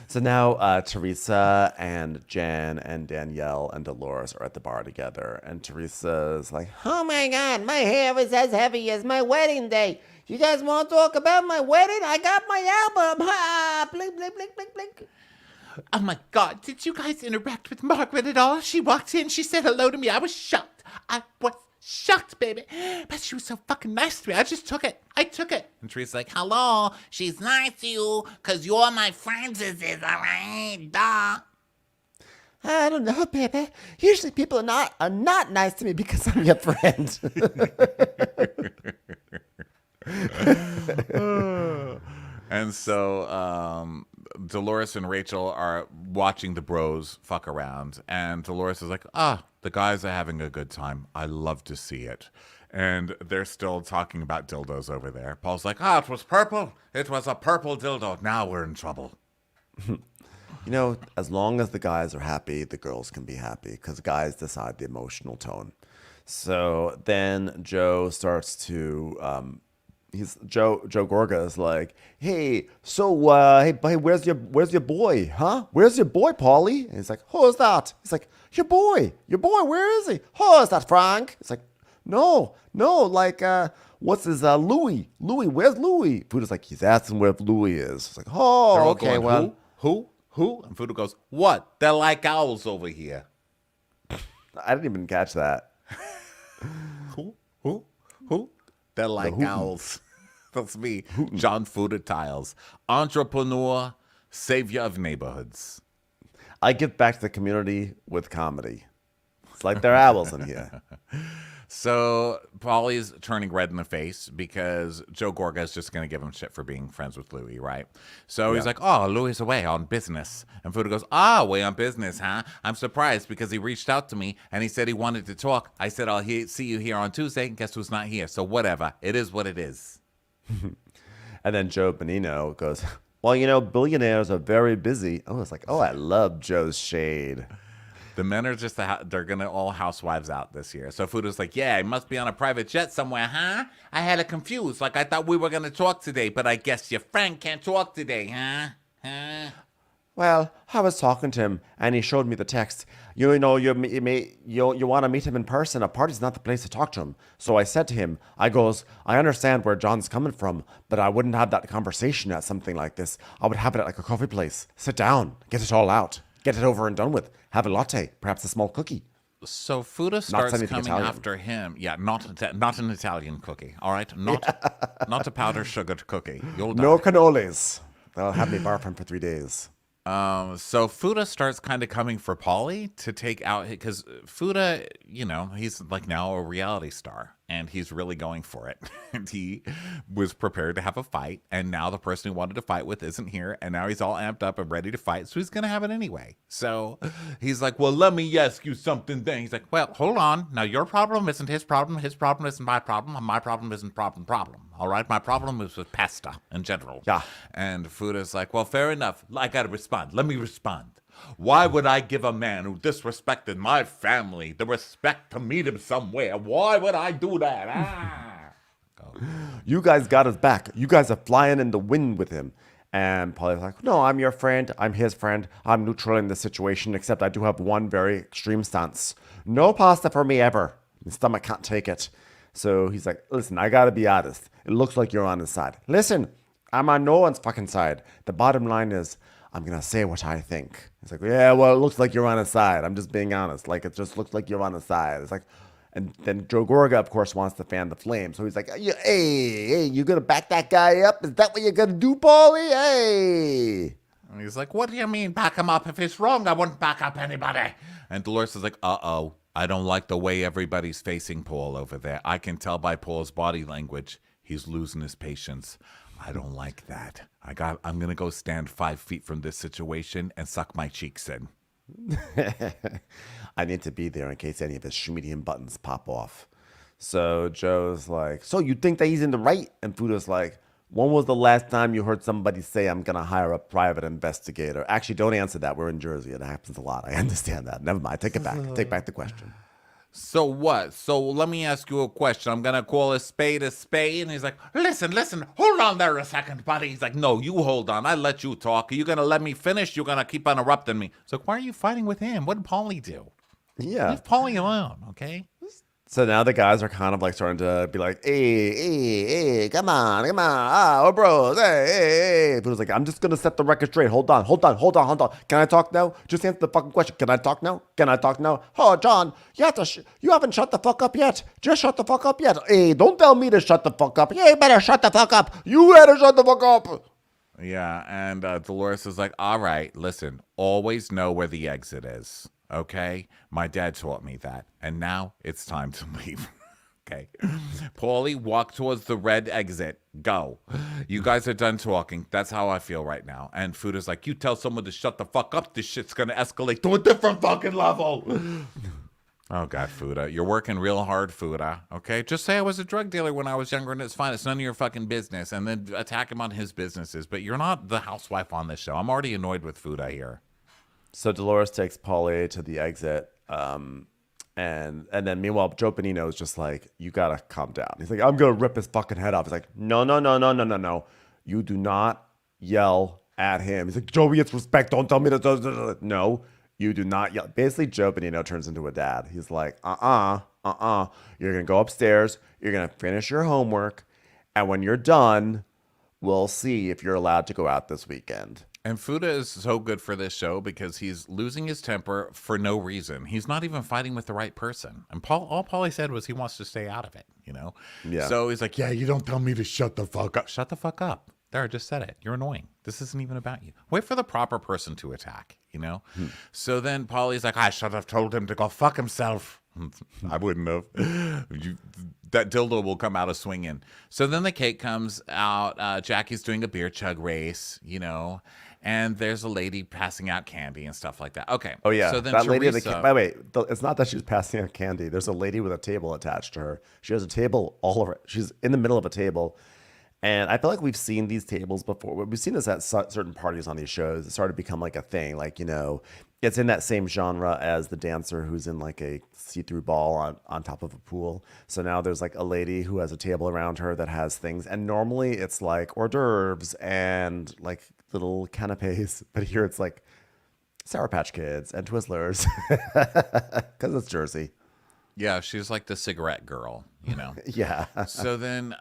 B: So now Teresa and Jen and Danielle and Dolores are at the bar together. And Teresa's like,
E: Oh my God, my hair is as heavy as my wedding day. You guys want to talk about my wedding? I got my album. Ha! Blink, blink, blink, blink, blink.
C: Oh my God, did you guys interact with Margaret at all? She walked in, she said hello to me. I was shocked. I was shocked, baby. But she was so fucking nice to me. I just took it. I took it. And Teresa's like,
D: Hello, she's nice to you because you're my friends, all right? Duh.
E: I don't know, baby. Usually people are not nice to me because I'm your friend.
C: and so Dolores and Rachel are watching the bros fuck around. And Dolores is like, the guys are having a good time. I love to see it. And they're still talking about dildos over there. Paul's like, it was purple. It was a purple dildo. Now we're in trouble.
B: as long as the guys are happy, the girls can be happy because guys decide the emotional tone. So then Joe starts to, Joe Gorga is like, hey, so, hey, where's your boy, huh? Where's your boy, Paulie? And he's like, who's that? He's like, your boy, where is he? Oh, is that Frank? It's like, no, like, what's his, Louis, where's Louis? Fuda's like, he's asking where Louis is. It's like, oh,
C: They're all
B: okay,
C: going,
B: well.
C: Who? And Fuda goes, what? They're like owls over here.
B: I didn't even catch that.
C: Who? They're like owls. That's me, John Fuda Tiles, entrepreneur, savior of neighborhoods.
B: I give back to the community with comedy. It's like they're owls in here.
C: So Paulie's turning red in the face because Joe Gorga is just going to give him shit for being friends with Louis, right? So he's like, oh, Louis is away on business. And Fuda goes, away on business, huh? I'm surprised because he reached out to me and he said he wanted to talk. I said, I'll see you here on Tuesday. And guess who's not here? So whatever. It is what it is.
B: And then Joe Bonino goes, well, billionaires are very busy. Oh, it's like, I love Joe's shade.
C: The men are just, they're going to all housewives out this year. So Fuda's like, yeah, he must be on a private jet somewhere, huh? I had it confused. Like, I thought we were going to talk today, but I guess your friend can't talk today, huh?
B: Well, I was talking to him, and he showed me the text. You want to meet him in person. A party's not the place to talk to him. So I said to him, I understand where John's coming from, but I wouldn't have that conversation at something like this. I would have it at like a coffee place. Sit down, get it all out, get it over and done with. Have a latte, perhaps a small cookie.
C: So Fuda starts coming after him. Yeah, not an Italian cookie, all right? Not a powder sugared cookie. You'll die.
B: No cannolis. They'll have me barfing for 3 days.
C: So Fuda starts kind of coming for Paulie to take out, because Fuda, he's like now a reality star and he's really going for it. And he was prepared to have a fight. And now the person he wanted to fight with isn't here. And now he's all amped up and ready to fight. So he's going to have it anyway. So he's like, well, let me ask you something then. He's like, well, hold on. Now your problem isn't his problem. His problem isn't my problem. My problem isn't problem. All right. My problem is with pasta in general.
B: Yeah.
C: And Fuda's like, well, fair enough. I got to respond. Let me respond. Why would I give a man who disrespected my family the respect to meet him somewhere? Why would I do that?
B: You guys got his back. You guys are flying in the wind with him. And Paulie's like, no, I'm your friend. I'm his friend. I'm neutral in this situation, except I do have one very extreme stance. No pasta for me ever. My stomach can't take it. So he's like, listen, I got to be honest. It looks like you're on his side. Listen, I'm on no one's fucking side. The bottom line is, I'm going to say what I think. It's like, yeah, well, it looks like you're on his side. I'm just being honest. Like, it just looks like you're on his side. It's like, and then Joe Gorga, of course, wants to fan the flame. So he's like, hey, you going to back that guy up? Is that what you're going to do, Paulie? Hey.
C: And he's like, what do you mean back him up? If it's wrong, I wouldn't back up anybody. And Dolores is like, uh-oh. I don't like the way everybody's facing Paul over there. I can tell by Paul's body language. He's losing his patience. I don't like that. I'm going to go stand 5 feet from this situation and suck my cheeks in.
B: I need to be there in case any of his schmedium buttons pop off. So Joe's like, so you think that he's in the right? And Fuda's like, when was the last time you heard somebody say I'm going to hire a private investigator? Actually, don't answer that. We're in Jersey. It happens a lot. I understand that. Never mind. Take it back. Take back the question.
C: So what? So let me ask you a question. I'm going to call a spade. And he's like, listen, hold on there a second, buddy. He's like, no, you hold on. I let you talk. Are you going to let me finish? You're going to keep interrupting me. So why are you fighting with him? What did Paulie do?
B: Yeah.
C: Leave Paulie alone, okay?
B: So now the guys are kind of like starting to be like, hey, come on, we're bros, hey. But it's like, I'm just going to set the record straight. Hold on. Can I talk now? Just answer the fucking question. Can I talk now? Oh, John, you haven't shut the fuck up yet. Just shut the fuck up yet. Hey, don't tell me to shut the fuck up. Yeah, you better shut the fuck up. You better shut the fuck up.
C: Yeah, and Dolores is like, all right, listen, always know where the exit is. Okay, my dad taught me that, and now it's time to leave. Okay, Paulie, walk towards the red exit. Go. You guys are done talking. That's how I feel right now. And Fuda's like, you tell someone to shut the fuck up. This shit's gonna escalate to a different fucking level. Oh God, Fuda, you're working real hard, Fuda. Okay, just say I was a drug dealer when I was younger, and it's fine. It's none of your fucking business. And then attack him on his businesses. But you're not the housewife on this show. I'm already annoyed with Fuda here.
B: So Dolores takes Paulie to the exit, and then meanwhile Joe Benino is just like, you gotta calm down. He's like, I'm gonna rip his fucking head off. He's like, no. You do not yell at him. He's like, Joey, it's respect. Don't tell me to. No, you do not yell. Basically, Joe Benino turns into a dad. He's like, You're gonna go upstairs. You're gonna finish your homework, and when you're done, we'll see if you're allowed to go out this weekend.
C: And Fuda is so good for this show because he's losing his temper for no reason. He's not even fighting with the right person. And all Paulie said was he wants to stay out of it, you know?
B: Yeah.
C: So he's like, yeah,
A: You don't tell me to shut the fuck up.
C: shut the fuck up. There, I just said it. You're annoying. This isn't even about you. Wait for the proper person to attack, you know? So then Paulie's like, I should have told him to go fuck himself. I wouldn't have. That dildo will come out of swinging. So then the cake comes out. Jackie's doing a beer chug race, you know? And there's a lady passing out candy and stuff like that. Okay.
B: Oh, yeah.
C: So then
B: that lady,
C: Teresa,
B: by the way, it's not that she's passing out candy. There's a lady with a table attached to her. She has a table all over. She's in the middle of a table. And I feel like we've seen these tables before. We've seen this at certain parties on these shows. It started to become like a thing. Like, you know, it's in that same genre as the dancer who's in like a see-through ball on top of a pool. So now there's like a lady who has a table around her that has things. And normally it's like hors d'oeuvres and like little canapes. But here it's like Sour Patch Kids and Twizzlers because it's Jersey.
C: yeah, she's like the cigarette girl, you know?
B: Yeah.
C: So then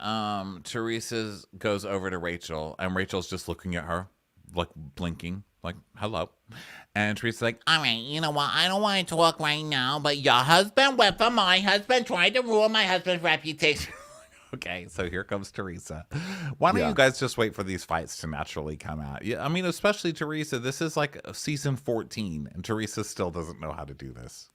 C: Teresa goes over to Rachel, and Rachel's just looking at her, like blinking, like, hello. And Teresa's like,
D: All right, you know what? I don't want to talk right now, but your husband went for my husband, tried to ruin my husband's reputation.
C: okay, so here comes Teresa. Why don't you guys just wait for these fights to naturally come out? Yeah, I mean, especially Teresa. This is like season 14, and Teresa still doesn't know how to do this.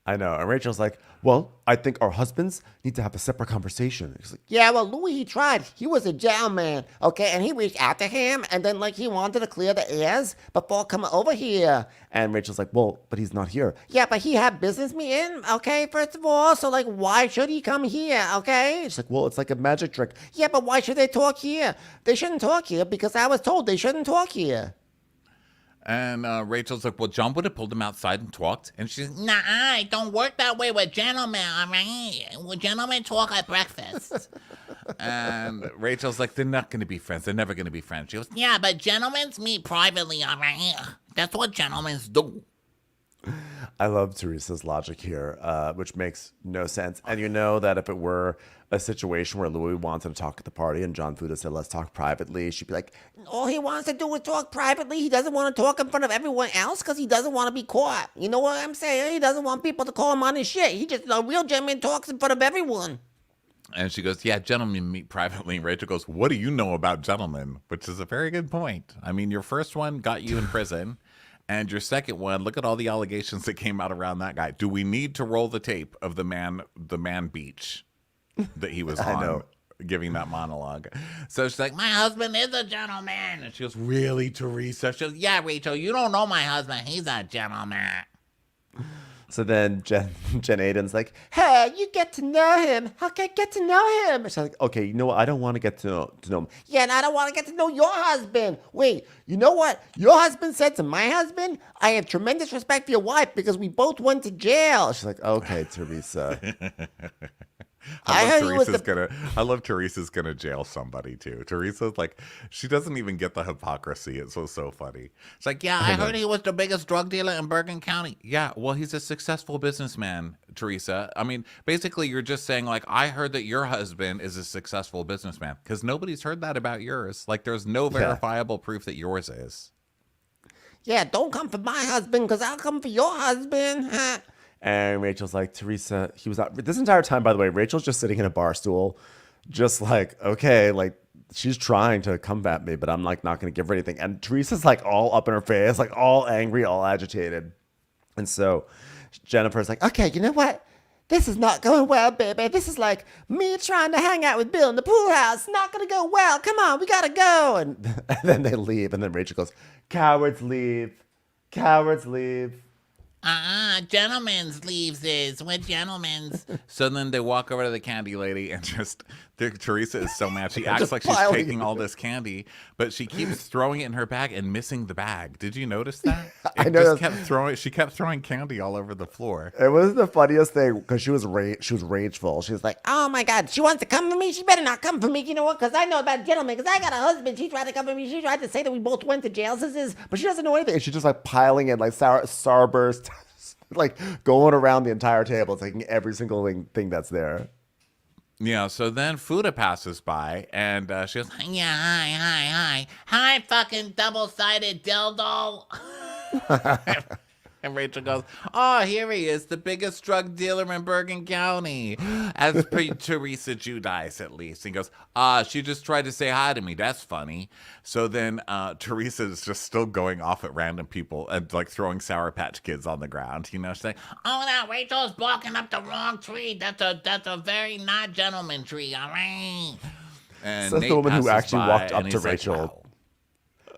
B: I know. And Rachel's like, well, I think our husbands need to have a separate conversation. He's like,
E: Yeah, well, Louis, he tried. He was a gentleman, okay? And he reached out to him, and then, like, he wanted to clear the airs before coming over here.
B: and Rachel's like, well, but he's not here.
E: Yeah, but he had business meeting, okay, first of all. So, like, why should he come here, okay?
B: She's like, well, it's like a magic trick.
E: Yeah, but why should they talk here? They shouldn't talk here because I was told they shouldn't talk here.
C: And Rachel's like, well, John would have pulled him outside and talked. And she's like,
D: Nah, it don't work that way with gentlemen, all right? Well, gentlemen talk at breakfast.
C: and Rachel's like, they're not going to be friends. They're never going to be friends. She goes,
D: Yeah, but gentlemen meet privately, all right? That's what gentlemen do.
B: I love Teresa's logic here, which makes no sense. And you know that if it were a situation where Louis wanted to talk at the party and John Fuda said, let's talk privately, she'd be like,
E: All he wants to do is talk privately. He doesn't want to talk in front of everyone else because he doesn't want to be caught. You know what I'm saying? He doesn't want people to call him on his shit. He just, a real gentleman talks in front of everyone.
C: and she goes, yeah, gentlemen meet privately. And Rachel goes, what do you know about gentlemen? Which is a very good point. I mean, your first one got you in prison. And your second one, look at all the allegations that came out around that guy. Do we need to roll the tape of the man beach that he was on?
B: I know.
C: giving that monologue. So she's like, my husband is a gentleman. And she goes, really, Teresa? She goes, yeah, Rachel, you don't know my husband. He's a gentleman.
B: So then Jen Aiden's like, hey, you get to know him. How can I get to know him? And she's like, okay, you know what? I don't want to get to know him.
E: Yeah, and I don't want to get to know your husband. Wait, you know what? Your husband said to my husband, I have tremendous respect for your wife because we both went to jail.
B: She's like, okay, Teresa.
C: I love Teresa's gonna jail somebody too. Teresa's like, she doesn't even get the hypocrisy. It's so funny. It's like, yeah, I heard he was the biggest drug dealer in Bergen County. Yeah, well, he's a successful businessman, Teresa. I mean, basically, you're just saying like, I heard that your husband is a successful businessman because nobody's heard that about yours. Like, there's no verifiable proof that yours is.
E: Yeah, don't come for my husband because I'll come for your husband.
B: And Rachel's like, Teresa, he was out. This entire time, by the way, Rachel's just sitting in a bar stool, just like, okay, like she's trying to combat me, but I'm like not going to give her anything. And Teresa's like all up in her face, like all angry, all agitated. And so Jennifer's like, okay, you know what? This is not going well, baby. This is like me trying to hang out with Bill in the pool house. Not going to go well. Come on, we got to go. And then they leave. And then Rachel goes, cowards leave. Cowards leave.
D: Gentlemen's leaves is. We're gentlemen's.
C: So then they walk over to the candy lady and Teresa is so mad. She acts like she's taking all this candy, but she keeps throwing it in her bag and missing the bag. Did you notice that? She kept throwing candy all over the floor.
B: It was the funniest thing because she was rageful. She was like,
E: oh my God, she wants to come for me. She better not come for me. You know what? Because I know about gentlemen. Because I got a husband. She tried to come for me. She tried to say that we both went to jail.
B: But she doesn't know anything. She's just like piling in like Starburst, like going around the entire table, taking every single thing that's there.
C: Yeah, so then Fuda passes by, and she goes,
D: yeah, hi, fucking double-sided dildo.
C: And Rachel goes, oh, here he is, the biggest drug dealer in Bergen County. As per Teresa Judice, at least. And he goes, she just tried to say hi to me. That's funny. So then Teresa is just still going off at random people and like throwing Sour Patch Kids on the ground. You know, she's like,
D: oh, now Rachel's barking up the wrong tree. That's a very not gentleman tree, all right?
C: And
B: that's the woman who actually walked up to Rachel.
C: Like, wow.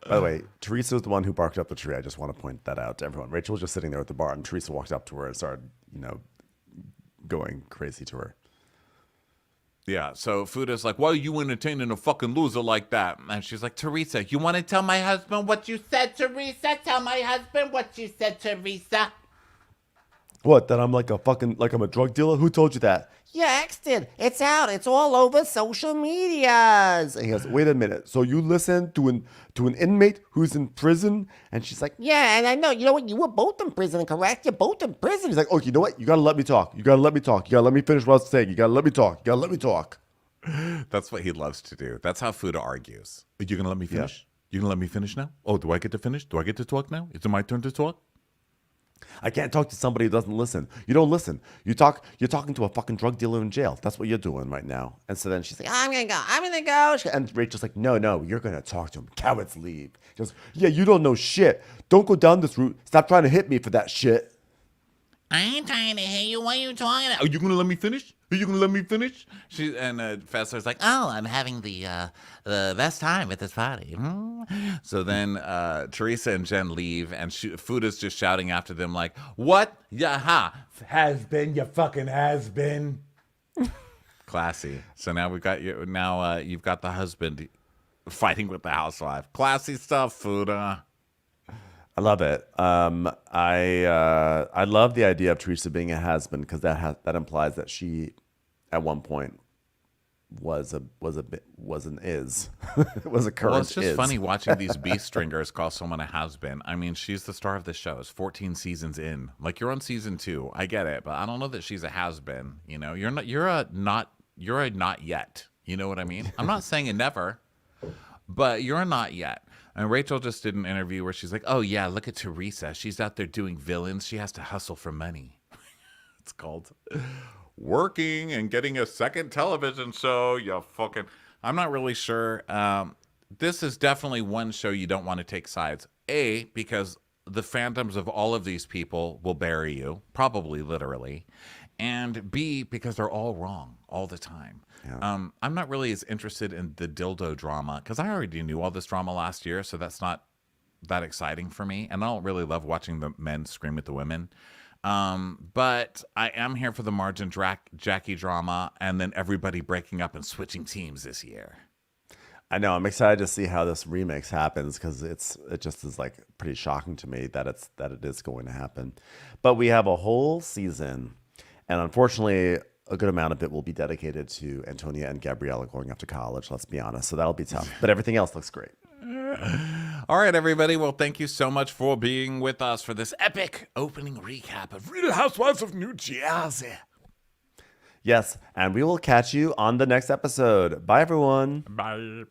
B: By the way, Teresa was the one who barked up the tree. I just want to point that out to everyone. Rachel was just sitting there at the bar, and Teresa walked up to her and started, going crazy to her.
C: Yeah, so Fuda's like, why are you entertaining a fucking loser like that? And she's like, Teresa, you want to tell my husband what you said, Teresa? Tell my husband what you said, Teresa.
B: What, that I'm like I'm a drug dealer? Who told you that?
E: Yeah, X did. It's out. It's all over social medias.
B: And he goes, wait a minute. So you listened to an inmate who's in prison? And she's like,
E: yeah, and I know. You know what? You were both in prison, correct? You're both in prison.
B: He's like, oh, you know what? You got to let me talk. You got to let me talk. You got to let me finish what I was saying. You got to let me talk. You got to let me talk.
C: That's what he loves to do. That's how Fuda argues. Are you going to let me finish? You going to let me finish now? Oh, do I get to finish? Do I get to talk now? Is it my turn to talk?
B: I can't talk to somebody who doesn't listen. You don't listen. You're talking to a fucking drug dealer in jail. That's what you're doing right now. And so then she's like, I'm going to go. And Rachel's like, no, you're going to talk to him. Cowards leave. She goes, yeah, you don't know shit. Don't go down this route. Stop trying to hit me for that shit.
D: I ain't trying to hit you. What are you talking about?
C: Are you going to let me finish? Are you going to let me finish? Fessler's like,
D: oh, I'm having the best time at this party.
C: So then Teresa and Jen leave, and Fuda's just shouting after them like, what? Yeah, ha. Has been, you fucking has been. Classy. So now we've got you. Now you've got the husband fighting with the housewife. Classy stuff, Fuda.
B: I love it. I love the idea of Teresa being a has-been because that implies that she, at one point, was a current is.
C: Well, it's just funny watching these beast stringers call someone a has-been. I mean, she's the star of the show. It's 14 seasons in. Like, you're on season 2. I get it, but I don't know that she's a has-been. You know, you're a not yet. You know what I mean? I'm not saying a never, but you're a not yet. And Rachel just did an interview where she's like, oh, yeah, look at Teresa. She's out there doing villains. She has to hustle for money. It's called working and getting a second television show. You fucking... I'm not really sure. This is definitely one show you don't want to take sides. A, because the fandoms of all of these people will bury you, probably literally. And B, because they're all wrong. all the time.
B: Yeah.
C: I'm not really as interested in the dildo drama because I already knew all this drama last year, so that's not that exciting for me. And I don't really love watching the men scream at the women. But I am here for the Marge and Jackie drama and then everybody breaking up and switching teams this year.
B: I know. I'm excited to see how this remix happens because it just is like pretty shocking to me that it is going to happen. But we have a whole season, and unfortunately, a good amount of it will be dedicated to Antonia and Gabriella going off to college. Let's be honest. So that'll be tough. But everything else looks great.
C: All right, everybody. Well, thank you so much for being with us for this epic opening recap of
A: Real Housewives of New Jersey.
B: Yes, and we will catch you on the next episode. Bye, everyone.
A: Bye.